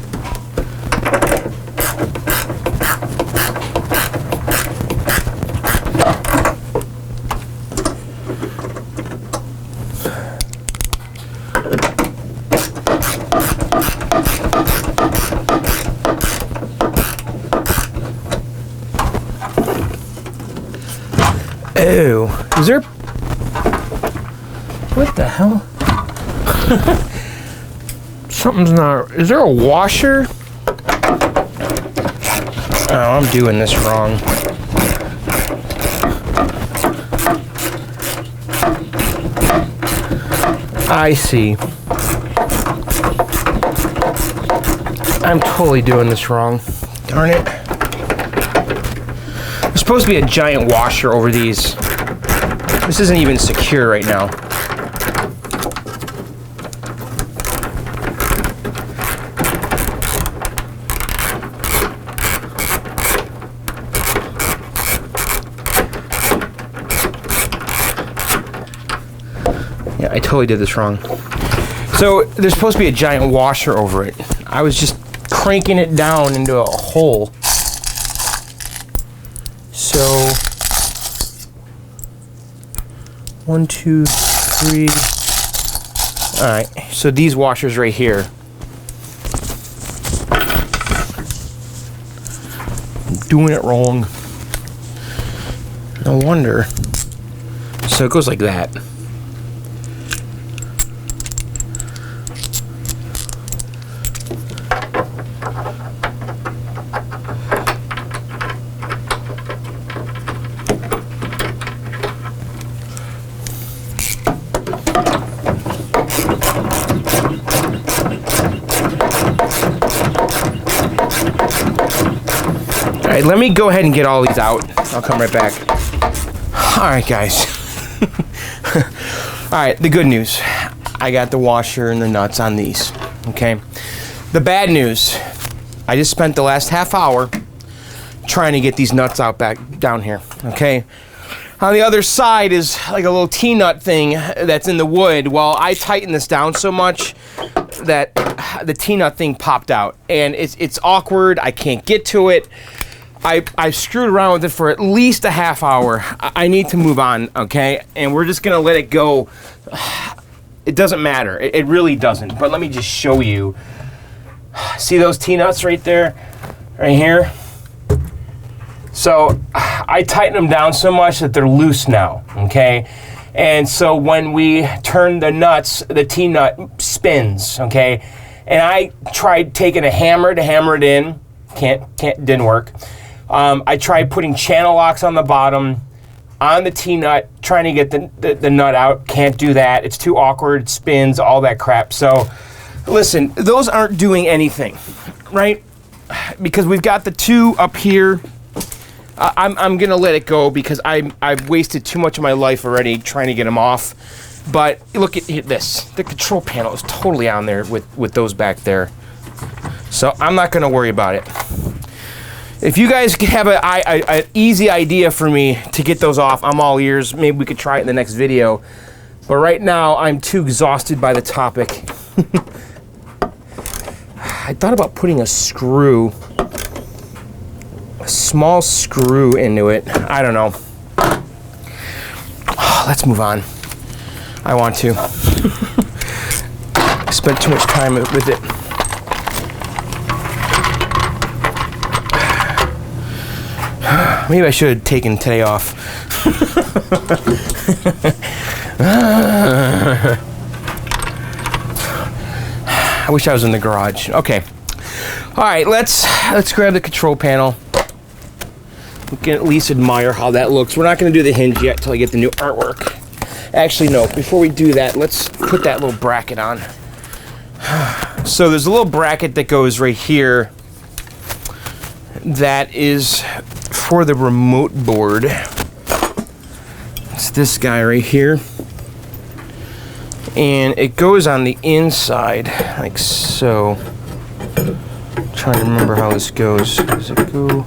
Ew. Is there... What the hell? Something's not... Is there a washer? Oh, I'm doing this wrong. I see. I'm totally doing this wrong. Darn it. There's supposed to be a giant washer over these. This isn't even secure right now. Yeah, I totally did this wrong. So there's supposed to be a giant washer over it. I was just cranking it down into a hole. So 1, 2, 3. All right. So these washers right here. I'm doing it wrong. No wonder. So it goes like that. All right, let me go ahead and get all these out. I'll come right back. All right, guys. All right, the good news. I got the washer and the nuts on these, okay? The bad news, I just spent the last half hour trying to get these nuts out back down here, okay? On the other side is like a little T-nut thing that's in the wood. Well, I tightened this down so much that the T-nut thing popped out, and it's awkward. I can't get to it. I screwed around with it for at least a half hour. I need to move on, okay? And we're just gonna let it go. It doesn't matter. It really doesn't. But let me just show you. See those T-nuts right there? Right here? So I tighten them down so much that they're loose now, okay? And so when we turn the nuts, the T-nut spins, okay? And I tried taking a hammer to hammer it in. Didn't work. I tried putting channel locks on the bottom, on the T-nut, trying to get the nut out. Can't do that. It's too awkward. It spins, all that crap. So, listen, those aren't doing anything, right? Because we've got the two up here. I'm gonna let it go because I've wasted too much of my life already trying to get them off. But look at this. The control panel is totally on there with those back there. So I'm not gonna worry about it. If you guys have an easy idea for me to get those off, I'm all ears. Maybe we could try it in the next video. But right now, I'm too exhausted by the topic. I thought about putting a screw, a small screw into it. I don't know. Let's move on. I want to. I spent too much time with it. Maybe I should have taken today off. I wish I was in the garage. Okay. All right, let's grab the control panel. We can at least admire how that looks. We're not going to do the hinge yet until I get the new artwork. Actually, no. Before we do that, let's put that little bracket on. So there's a little bracket that goes right here. That is for the remote board. It's this guy right here. And it goes on the inside, like so. I'm trying to remember how this goes. Does it go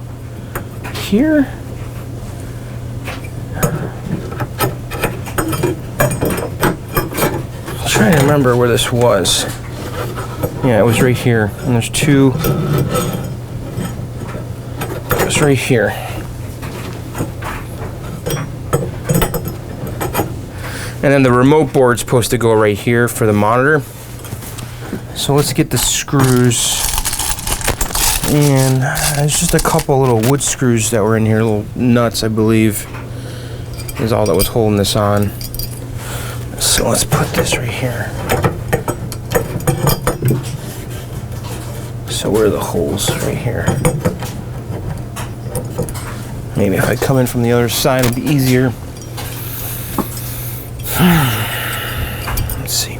here? I'm trying to remember where this was. Yeah, it was right here. And there's two. It's right here. And then the remote board's supposed to go right here for the monitor. So let's get the screws. And there's just a couple little wood screws that were in here, little nuts, I believe, is all that was holding this on. So let's put this right here. So where are the holes? Right here. Maybe if I come in from the other side, it'll be easier. Let's see.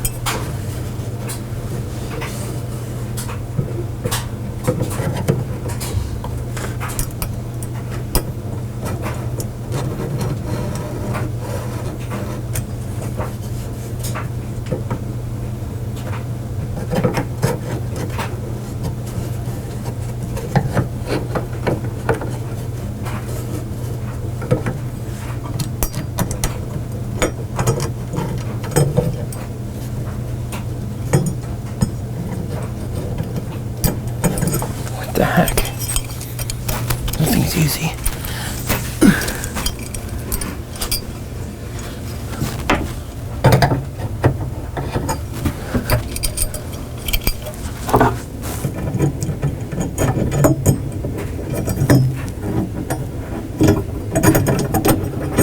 What the heck? Nothing's easy.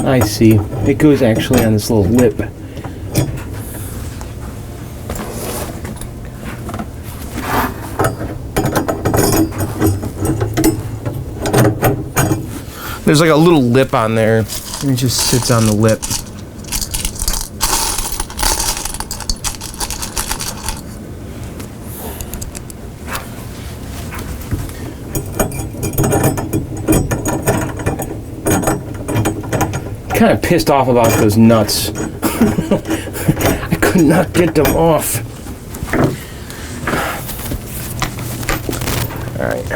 I see. It goes actually on this little lip. There's like a little lip on there, and it just sits on the lip. Kind of pissed off about those nuts. I could not get them off. All right.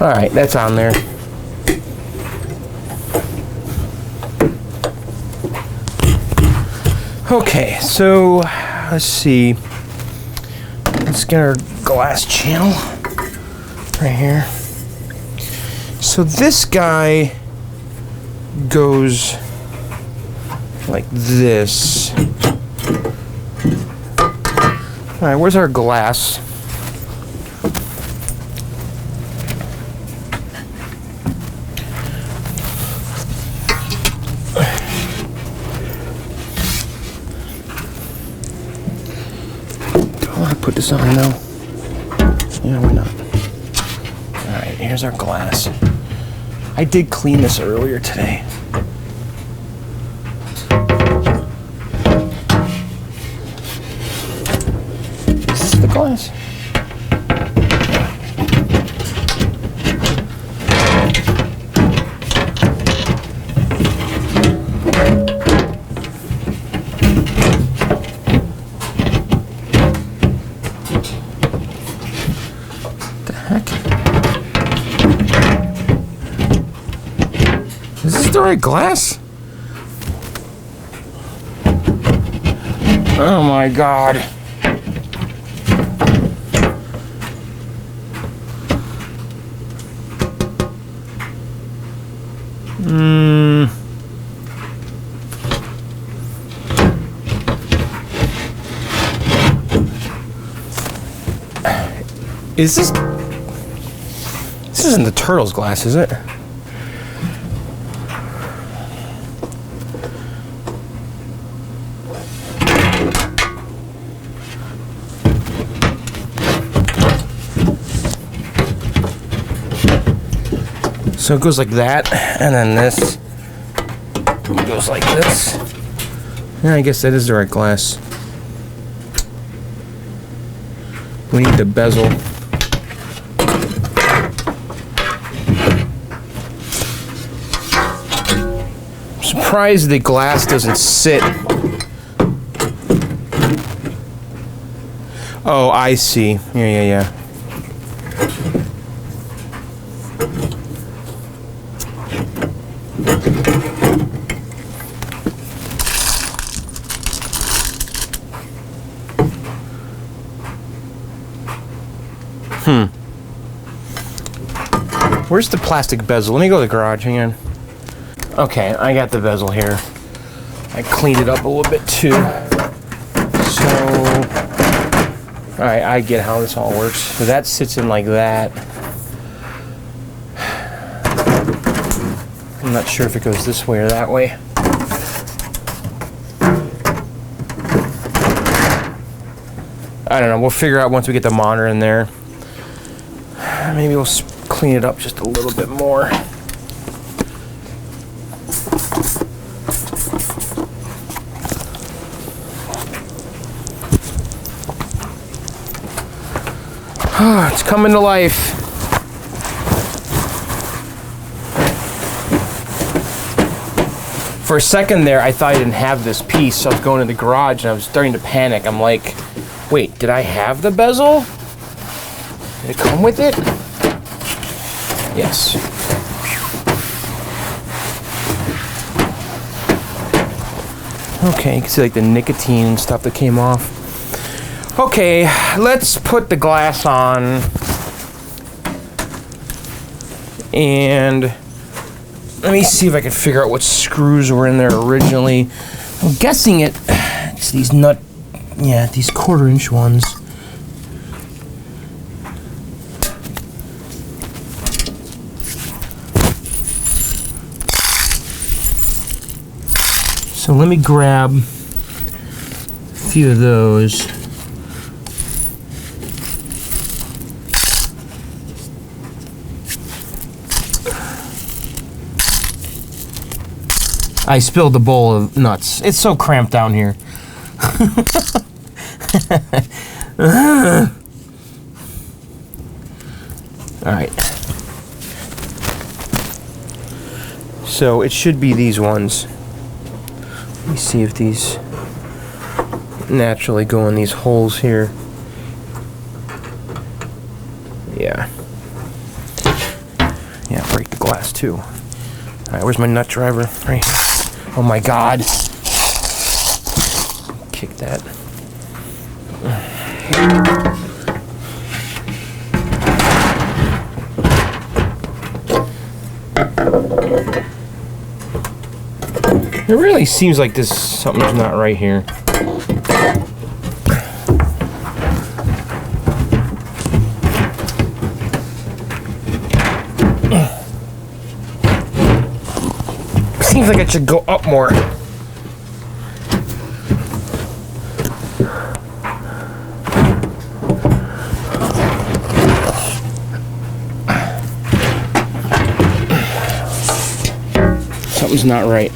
All right, that's on there. Okay, so let's see. Let's get our glass channel right here. So this guy goes like this. All right, where's our glass? Put this on now. Yeah, why not? Alright, here's our glass. I did clean this earlier today. This is the glass. the right glass? Oh my God. Is this... This isn't the Turtles glass, is it? So it goes like that, and then this goes like this. Yeah, I guess that is the right glass. We need the bezel. I'm surprised the glass doesn't sit. Oh, I see. Yeah. Where's the plastic bezel? Let me go to the garage, hang on. Okay, I got the bezel here. I cleaned it up a little bit too. So, alright, I get how this all works. So that sits in like that. I'm not sure if it goes this way or that way. I don't know, we'll figure out once we get the monitor in there. Maybe we'll clean it up just a little bit more. It's coming to life. For a second there, I thought I didn't have this piece, so I was going to the garage and I was starting to panic. I'm like, wait, did I have the bezel? Did it come with it? Yes. Okay, you can see like the nicotine and stuff that came off. Okay, let's put the glass on. And let me see if I can figure out what screws were in there originally. I'm guessing it's these these 1/4-inch ones. So let me grab a few of those. I spilled the bowl of nuts. It's so cramped down here. All right. So it should be these ones. Let me see if these naturally go in these holes here. Yeah. Yeah, break the glass too. Alright, where's my nut driver? Right here. Oh my God. Kick that. It really seems like something's not right here. Seems like it should go up more. Something's not right.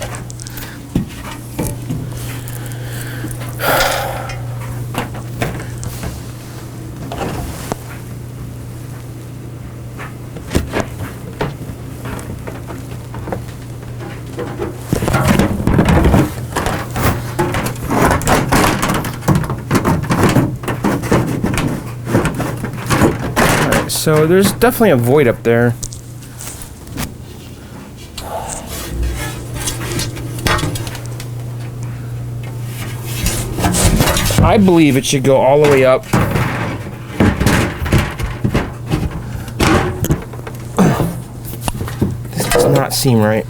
So there's definitely a void up there. I believe it should go all the way up. This does not seem right.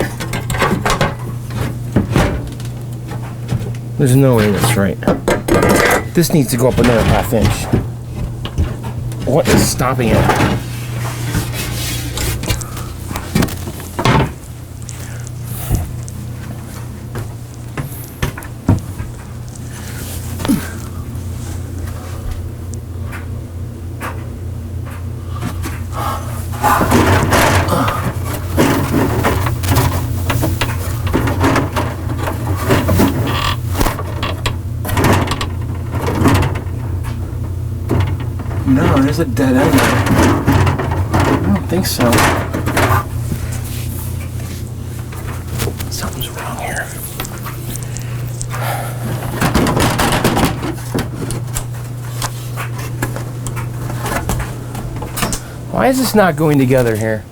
There's no way that's right. This needs to go up another ½ inch. What is stopping it? No, there's a dead end there. I don't think so. Something's wrong here. Why is this not going together here?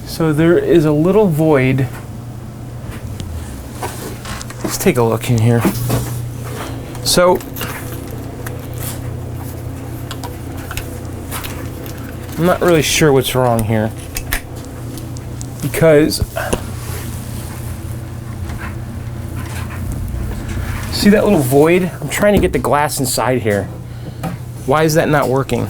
So there is a little void. Let's take a look in here. So, I'm not really sure what's wrong here, because see that little void? I'm trying to get the glass inside here. Why is that not working?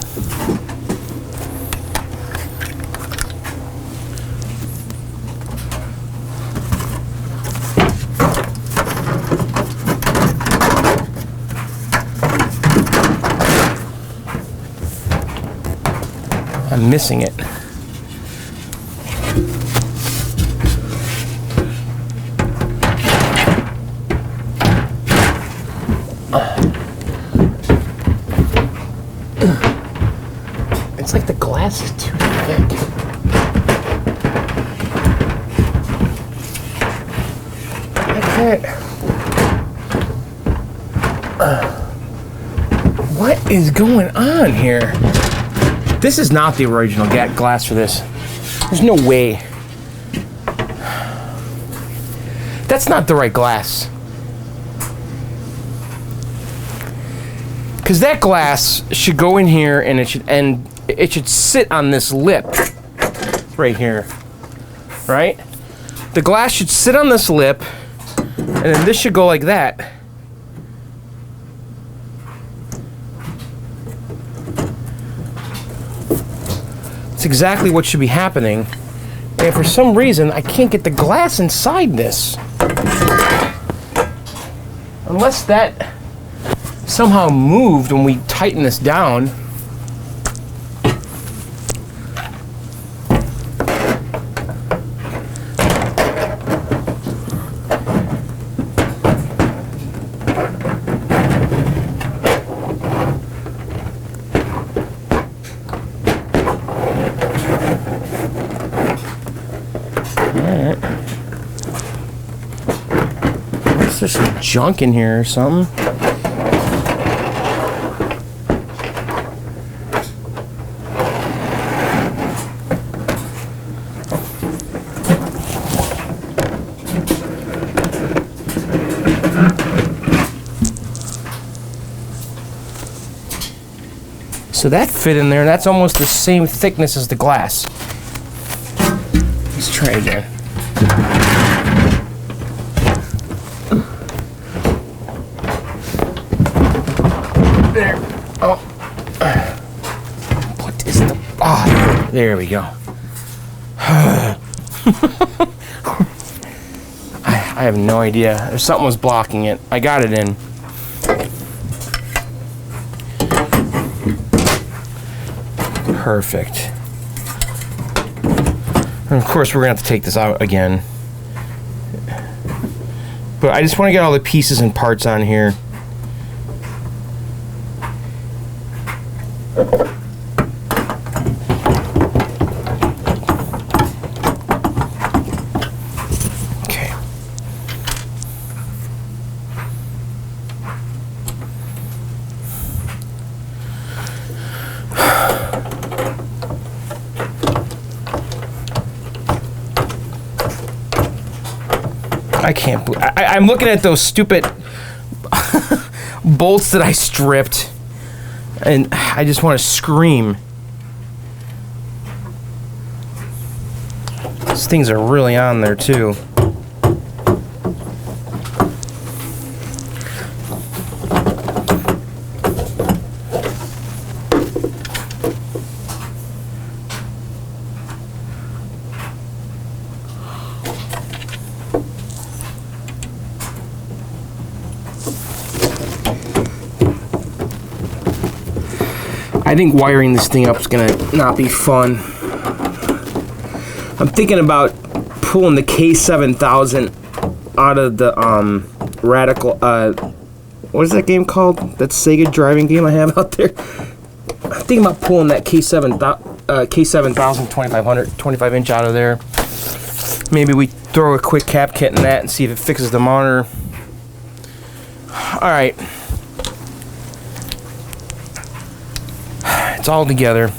I'm missing it. It's like the glass is too thick. I can't. What is going on here? This is not the original glass for this. There's no way. That's not the right glass. Because that glass should go in here and it should sit on this lip right here. Right? The glass should sit on this lip, and then this should go like that. It's exactly what should be happening. And for some reason, I can't get the glass inside this. Unless that somehow moved when we tighten this down. There's some junk in here or something. So that fit in there. That's almost the same thickness as the glass. Let's try again. There. Oh. What is the... Oh, there we go. I have no idea. Something was blocking it. I got it in. Perfect. And of course, we're going to have to take this out again. But I just want to get all the pieces and parts on here. Okay. I can't believe... I'm looking at those stupid bolts that I stripped, and I just want to scream. These things are really on there, too. I think wiring this thing up is gonna not be fun. I'm thinking about pulling the K7000 out of the Radical. What is that game called? That Sega driving game I have out there. I'm thinking about pulling that K7000 2500 25-inch out of there. Maybe we throw a quick cap kit in that and see if it fixes the monitor. All right. It's all together.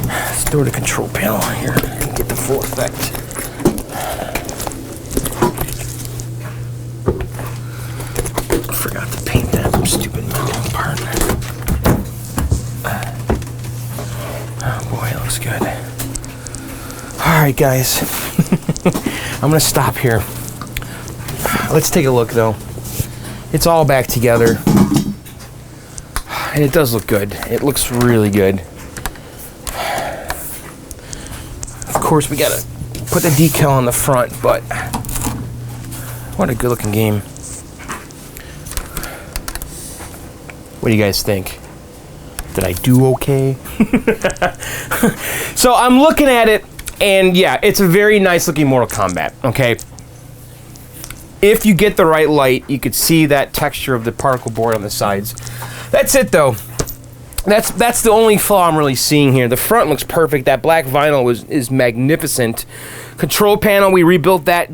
Let's throw the control panel on here and get the full effect. Forgot to paint that stupid metal part. Oh boy, it looks good. Alright guys, I'm gonna stop here. Let's take a look though. It's all back together. And it does look good. It looks really good. Of course, we gotta put the decal on the front, but what a good looking game. What do you guys think? Did I do okay? So I'm looking at it, and yeah, it's a very nice looking Mortal Kombat, okay? If you get the right light, you could see that texture of the particle board on the sides. That's it though. That's the only flaw I'm really seeing here. The front looks perfect. That black vinyl is magnificent. Control panel, we rebuilt that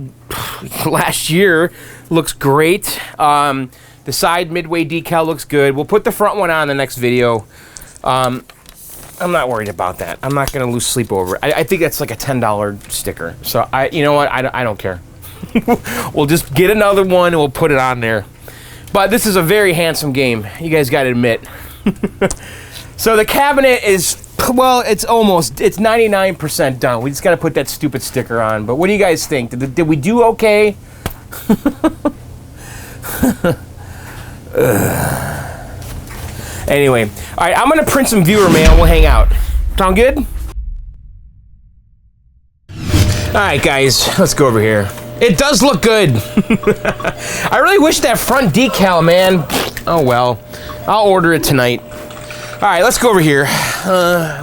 last year. Looks great. The side midway decal looks good. We'll put the front one on in the next video. I'm not worried about that. I'm not gonna lose sleep over it. I think that's like a $10 sticker. So you know what? I don't care. We'll just get another one and we'll put it on there. But this is a very handsome game. You guys got to admit. So the cabinet is, well, it's 99% done. We just got to put that stupid sticker on. But what do you guys think? Did we do okay? Anyway, all right, I'm going to print some viewer mail. We'll hang out. Sound good? All right, guys, let's go over here. It does look good. I really wish that front decal, man. Oh, well. I'll order it tonight. All right, let's go over here.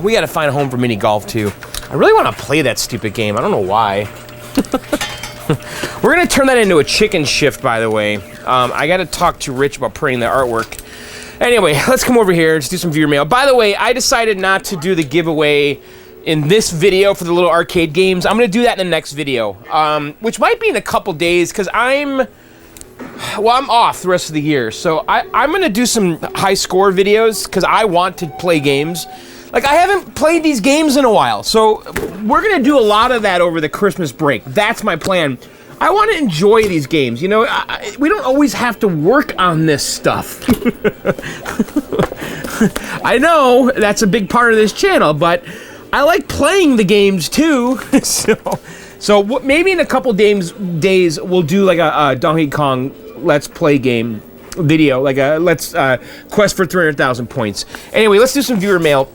We got to find a home for mini golf, too. I really want to play that stupid game. I don't know why. We're going to turn that into a chicken shift, by the way. I got to talk to Rich about printing the artwork. Anyway, let's come over here. Let's do some viewer mail. By the way, I decided not to do the giveaway in this video for the little arcade games. I'm gonna do that in the next video, which might be in a couple days, because I'm off the rest of the year. So I'm gonna do some high score videos, because I want to play games. Like, I haven't played these games in a while, so we're gonna do a lot of that over the Christmas break. That's my plan. I want to enjoy these games, you know. We don't always have to work on this stuff. I know that's a big part of this channel, but I like playing the games too. so maybe in a couple days we'll do like a Donkey Kong Let's Play game video, like a Let's Quest for 300,000 points. Anyway, let's do some viewer mail.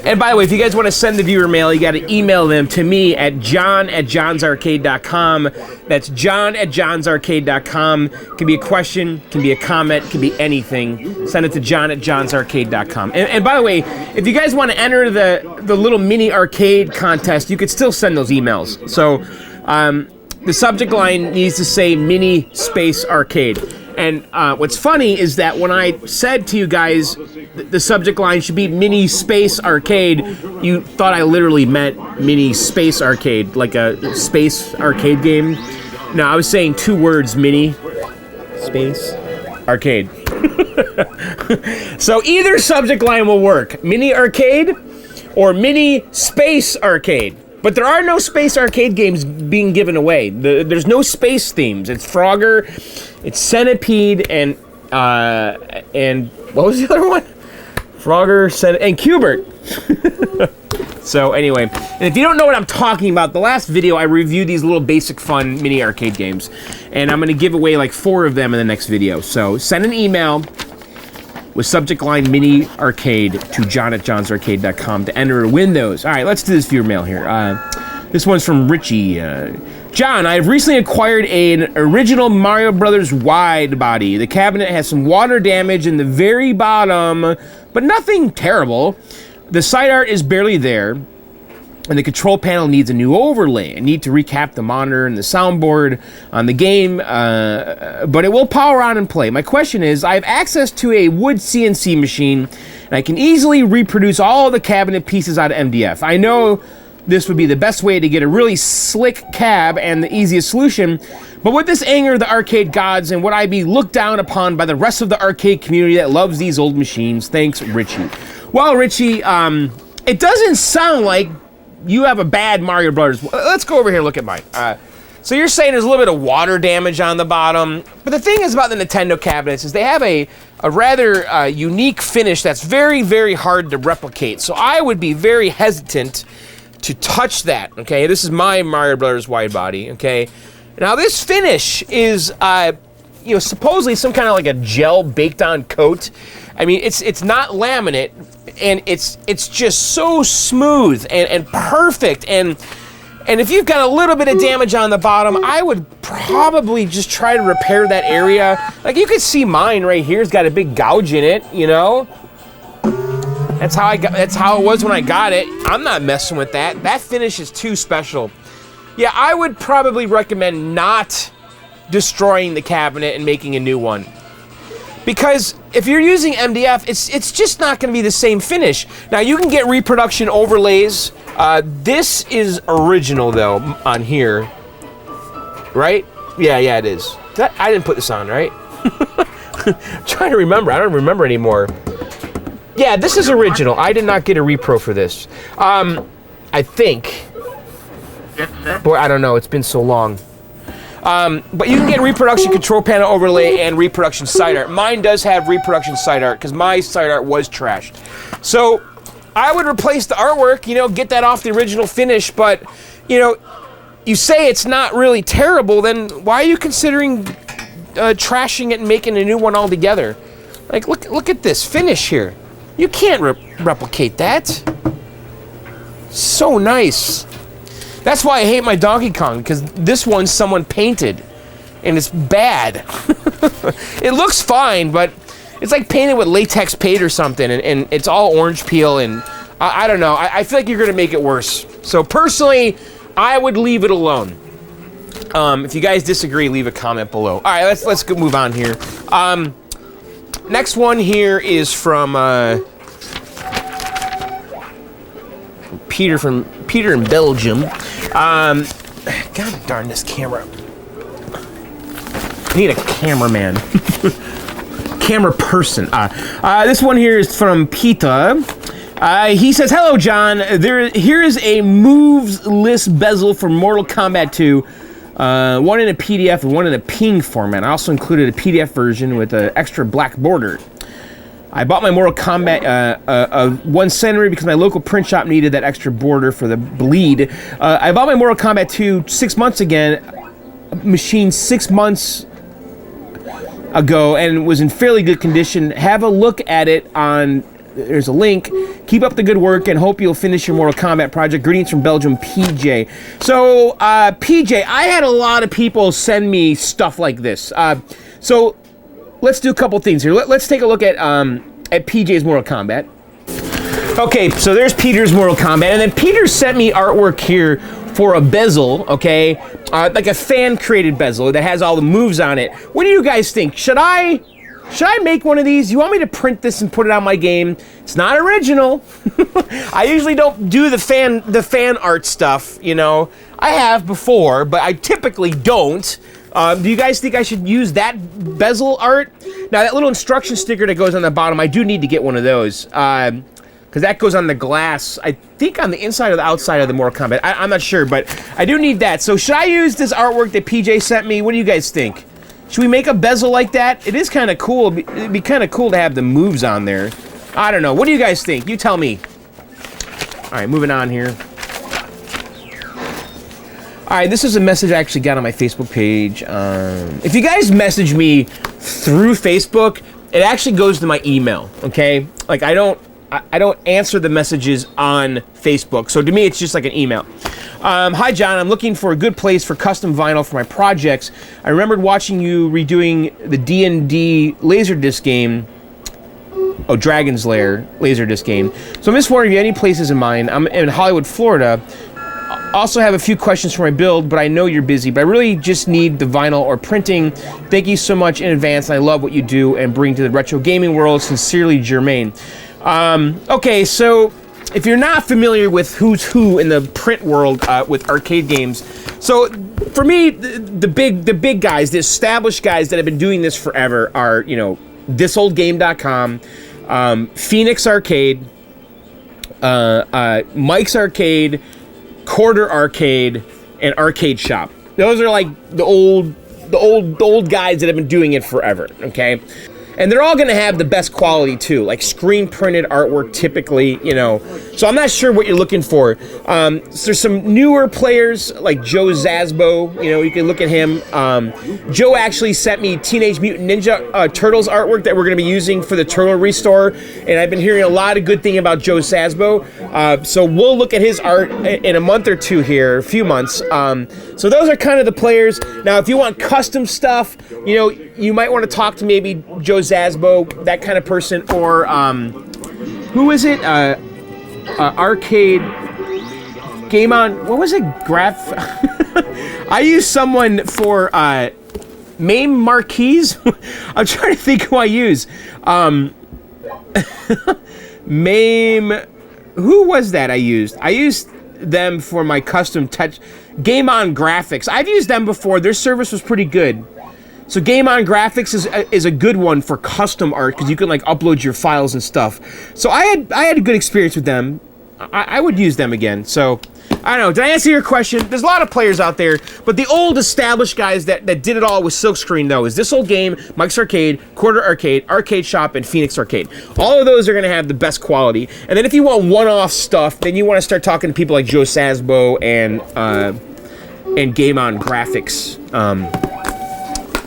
And by the way, if you guys want to send the viewer mail, you got to email them to me at john@johnsarcade.com. That's john@johnsarcade.com. Can be a question, can be a comment, can be anything. Send it to john@johnsarcade.com. And by the way, if you guys want to enter the little mini arcade contest, you could still send those emails. So the subject line needs to say mini space arcade. And what's funny is that when I said to you guys the subject line should be mini space arcade, you thought I literally meant mini space arcade, like a space arcade game. No, I was saying two words, mini space arcade. So either subject line will work, mini arcade or mini space arcade. But there are no Space Arcade games being given away. There's no space themes. It's Frogger, it's Centipede, and what was the other one? Frogger, Centipede, and Q*bert. So anyway, and if you don't know what I'm talking about, the last video I reviewed these little basic fun mini arcade games, and I'm gonna give away like 4 of them in the next video. So send an email with subject line mini arcade to john@johnsarcade.com to enter to win those. All right, let's do this viewer mail here. This one's from Richie. John, I've recently acquired an original Mario Brothers wide body. The cabinet has some water damage in the very bottom, but nothing terrible. The side art is barely there, and the control panel needs a new overlay. I need to recap the monitor and the soundboard on the game, but it will power on and play. My question is, I have access to a wood CNC machine, and I can easily reproduce all the cabinet pieces out of MDF. I know this would be the best way to get a really slick cab and the easiest solution, but would this anger the arcade gods, and would I be looked down upon by the rest of the arcade community that loves these old machines? Thanks, Richie. Well, Richie, it doesn't sound like you have a bad Mario Brothers. Let's go over here and look at mine. So you're saying there's a little bit of water damage on the bottom, but the thing is about the Nintendo cabinets is they have a rather unique finish that's very, very hard to replicate. So I would be very hesitant to touch that, okay? This is my Mario Brothers wide body, okay? Now this finish is, supposedly some kind of like a gel baked on coat. I mean, it's not laminate, and it's just so smooth and perfect, and if you've got a little bit of damage on the bottom, I would probably just try to repair that area. Like you can see mine right here, it's got a big gouge in it, you know? That's how it was when I got it. I'm not messing with that. That finish is too special. Yeah, I would probably recommend not destroying the cabinet and making a new one. Because if you're using MDF, it's just not going to be the same finish. Now, you can get reproduction overlays. This is original, though, on here. Right? Yeah, it is. I didn't put this on, right? I'm trying to remember. I don't remember anymore. Yeah, this is original. I did not get a repro for this. I think. Boy, I don't know. It's been so long. But you can get reproduction control panel overlay and reproduction side art. Mine does have reproduction side art because my side art was trashed. So I would replace the artwork, get that off the original finish, but, you say it's not really terrible, then why are you considering trashing it and making a new one altogether? Like, look at this finish here. You can't replicate that. So nice. That's why I hate my Donkey Kong, because this one someone painted, and it's bad. It looks fine, but it's like painted with latex paint or something, and it's all orange peel, and I don't know. I feel like you're going to make it worse. So personally, I would leave it alone. If you guys disagree, leave a comment below. All right, let's go move on here. Next one here is from Peter in Belgium. God darn this camera. I need a cameraman. Camera person. This one here is from Peter. He says, "Hello, John. Here is a moves-less bezel for Mortal Kombat 2. One in a PDF and one in a PNG format. I also included a PDF version with an extra black border. I bought my Mortal Kombat 1 centimeter because my local print shop needed that extra border for the bleed. I bought my Mortal Kombat 2 6 months machine 6 months ago, and was in fairly good condition. Have a look at it on, there's a link. Keep up the good work and hope you'll finish your Mortal Kombat project. Greetings from Belgium, PJ." So, PJ, I had a lot of people send me stuff like this. So let's do a couple things here. Let's take a look at PJ's Mortal Kombat. Okay, so there's Peter's Mortal Kombat, and then Peter sent me artwork here for a bezel, okay? Like a fan-created bezel that has all the moves on it. What do you guys think? Should I make one of these? You want me to print this and put it on my game? It's not original. I usually don't do the fan art stuff, I have before, but I typically don't. Do you guys think I should use that bezel art? Now, that little instruction sticker that goes on the bottom, I do need to get one of those. because that goes on the glass, I think on the inside or the outside of the Mortal Kombat. I'm not sure, but I do need that. So should I use this artwork that PJ sent me? What do you guys think? Should we make a bezel like that? It is kind of cool. It'd be kind of cool to have the moves on there. I don't know. What do you guys think? You tell me. All right, moving on here. All right, this is a message I actually got on my Facebook page. If you guys message me through Facebook, it actually goes to my email, okay? Like, I don't answer the messages on Facebook. So to me, it's just like an email. Hi, John. I'm looking for a good place for custom vinyl for my projects. I remembered watching you redoing the D&D Laserdisc game. Oh, Dragon's Lair Laserdisc game. So I'm just wondering if you have any places in mind. I'm in Hollywood, Florida. Also have a few questions for my build, but I know you're busy. But I really just need the vinyl or printing. Thank you so much in advance. I love what you do and bring to the retro gaming world. Sincerely, Jermaine. Okay, so if you're not familiar with who's who in the print world with arcade games, so for me, the big guys, the established guys that have been doing this forever are, you know, thisoldgame.com, Phoenix Arcade, Mike's Arcade, Quarter Arcade, and Arcade Shop. Those are like the old guys that have been doing it forever, okay? And they're all gonna have the best quality too, like screen printed artwork typically, you know. So I'm not sure what you're looking for. So there's some newer players like Joe Zasbo, you know, you can look at him. Joe actually sent me Teenage Mutant Ninja Turtles artwork that we're gonna be using for the Turtle Restore, and I've been hearing a lot of good thing about Joe Zasbo. So we'll look at his art in a month or two here, a few months. So those are kind of the players. Now, if you want custom stuff, you know, you might want to talk to maybe Joe Zasbo, that kind of person, or who is it? Arcade Game On. What was it? I used someone for Mame Marquise. I'm trying to think who I use. Mame. Who was that I used? I used them for my custom touch. Game On Graphics. I've used them before. Their service was pretty good. So Game On Graphics is a good one for custom art because you can like upload your files and stuff. So I had a good experience with them. I would use them again. So I don't know. Did I answer your question? There's a lot of players out there, but the old established guys that did it all with Silkscreen though is This Old Game, Mike's Arcade, Quarter Arcade, Arcade Shop, and Phoenix Arcade. All of those are going to have the best quality. And then if you want one-off stuff, then you want to start talking to people like Joe Zasbo and Game On Graphics.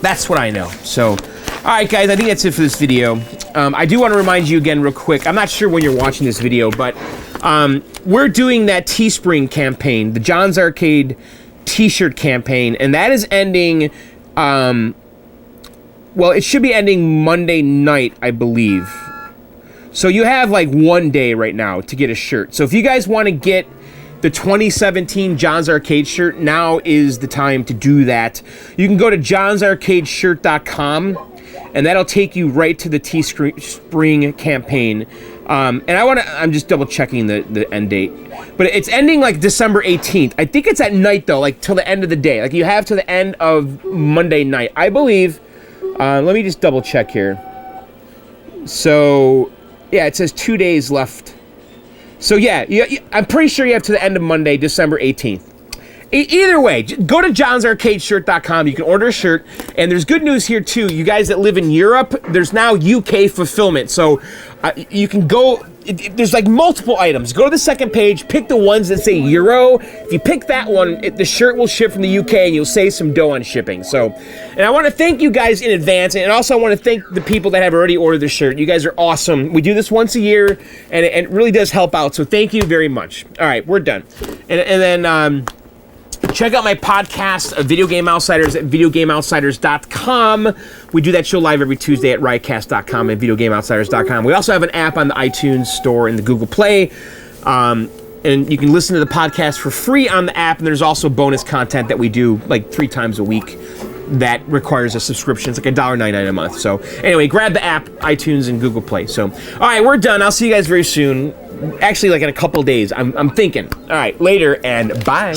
That's what I know. So, all right, guys, I think that's it for this video. I do want to remind you again real quick. I'm not sure when you're watching this video, but we're doing that Teespring campaign, the John's Arcade t-shirt campaign, and that is ending, well, it should be ending Monday night, I believe. So you have like one day right now to get a shirt. So if you guys want to get the 2017 John's Arcade shirt, now is the time to do that. You can go to johnsarcadeshirt.com, and that'll take you right to the Teespring campaign. And I'm just double checking the end date, but it's ending like December 18th. I think it's at night though, like till the end of the day. Like you have to the end of Monday night, I believe. Let me just double check here. So yeah, it says 2 days left. So yeah, I'm pretty sure you have to the end of Monday, December 18th. Either way, go to johnsarcadeshirt.com. You can order a shirt, and there's good news here too. You guys that live in Europe, there's now UK fulfillment. So you can go. There's like multiple items. Go to the second page, pick the ones that say Euro. If you pick that one, the shirt will ship from the UK, and you'll save some dough on shipping. So, and I want to thank you guys in advance, and also I want to thank the people that have already ordered the shirt. You guys are awesome. We do this once a year, and it really does help out. So thank you very much. All right, we're done. And then check out my podcast, Video Game Outsiders, at videogameoutsiders.com. We do that show live every Tuesday at riotcast.com and videogameoutsiders.com. We also have an app on the iTunes Store and the Google Play. And you can listen to the podcast for free on the app. And there's also bonus content that we do like 3 times a week that requires a subscription. It's like $1.99 a month. So anyway, grab the app, iTunes and Google Play. So, all right, we're done. I'll see you guys very soon. Actually, like in a couple days. I'm thinking. All right, later and bye.